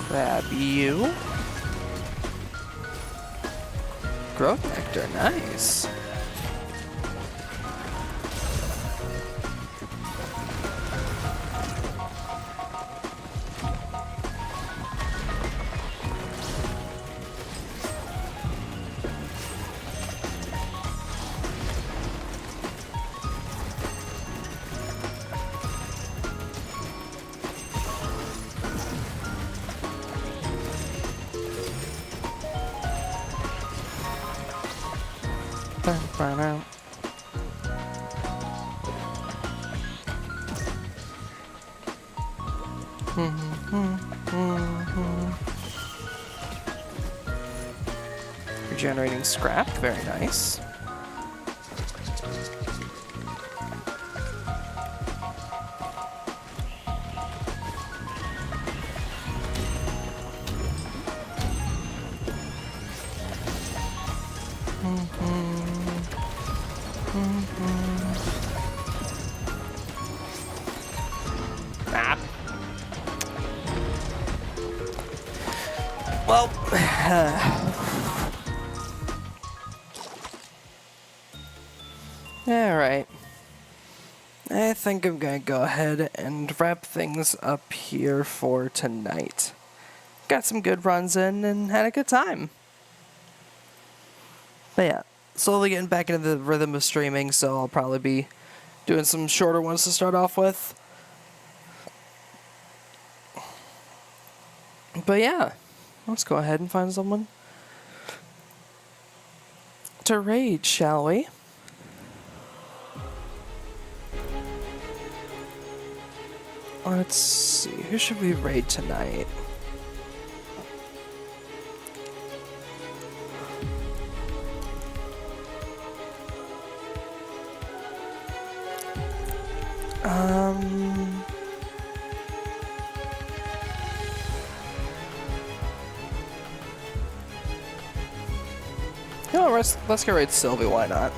Grab you. Growth nectar, nice. Regenerating scrap, very nice. Well, alright. I think I'm gonna go ahead and wrap things up here for tonight. Got some good runs in and had a good time. But yeah, slowly getting back into the rhythm of streaming, so I'll probably be doing some shorter ones to start off with. But yeah, let's go ahead and find someone to raid, shall we? Let's see, who should we raid tonight? You know, let's go raid Sylvie, why not?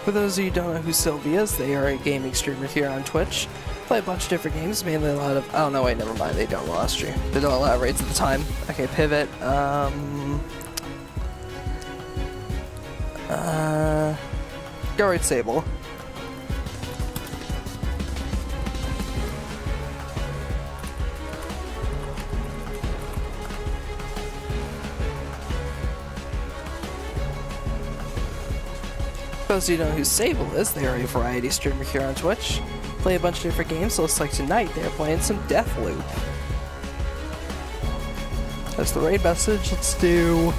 For those of you who don't know who Sylvie is, they are a gaming streamer here on Twitch. Play a bunch of different games, mainly a lot of... Oh, no, wait, never mind. They don't allow stream. They don't allow raids at the time. Okay, pivot. Go raid Sable. Those of you who know who Sable is, they are a variety streamer here on Twitch. Play a bunch of different games, so looks like tonight they are playing some Deathloop. That's the raid message. Let's do...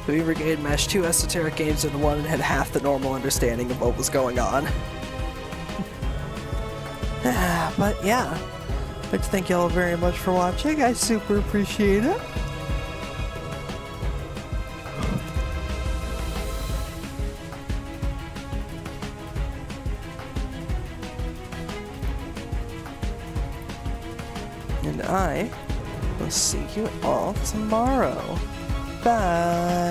We Brigade mashed 2 esoteric games into one and had half the normal understanding of what was going on. But yeah, I'd like to thank y'all very much for watching. I super appreciate it. And I will see you all tomorrow. Bye.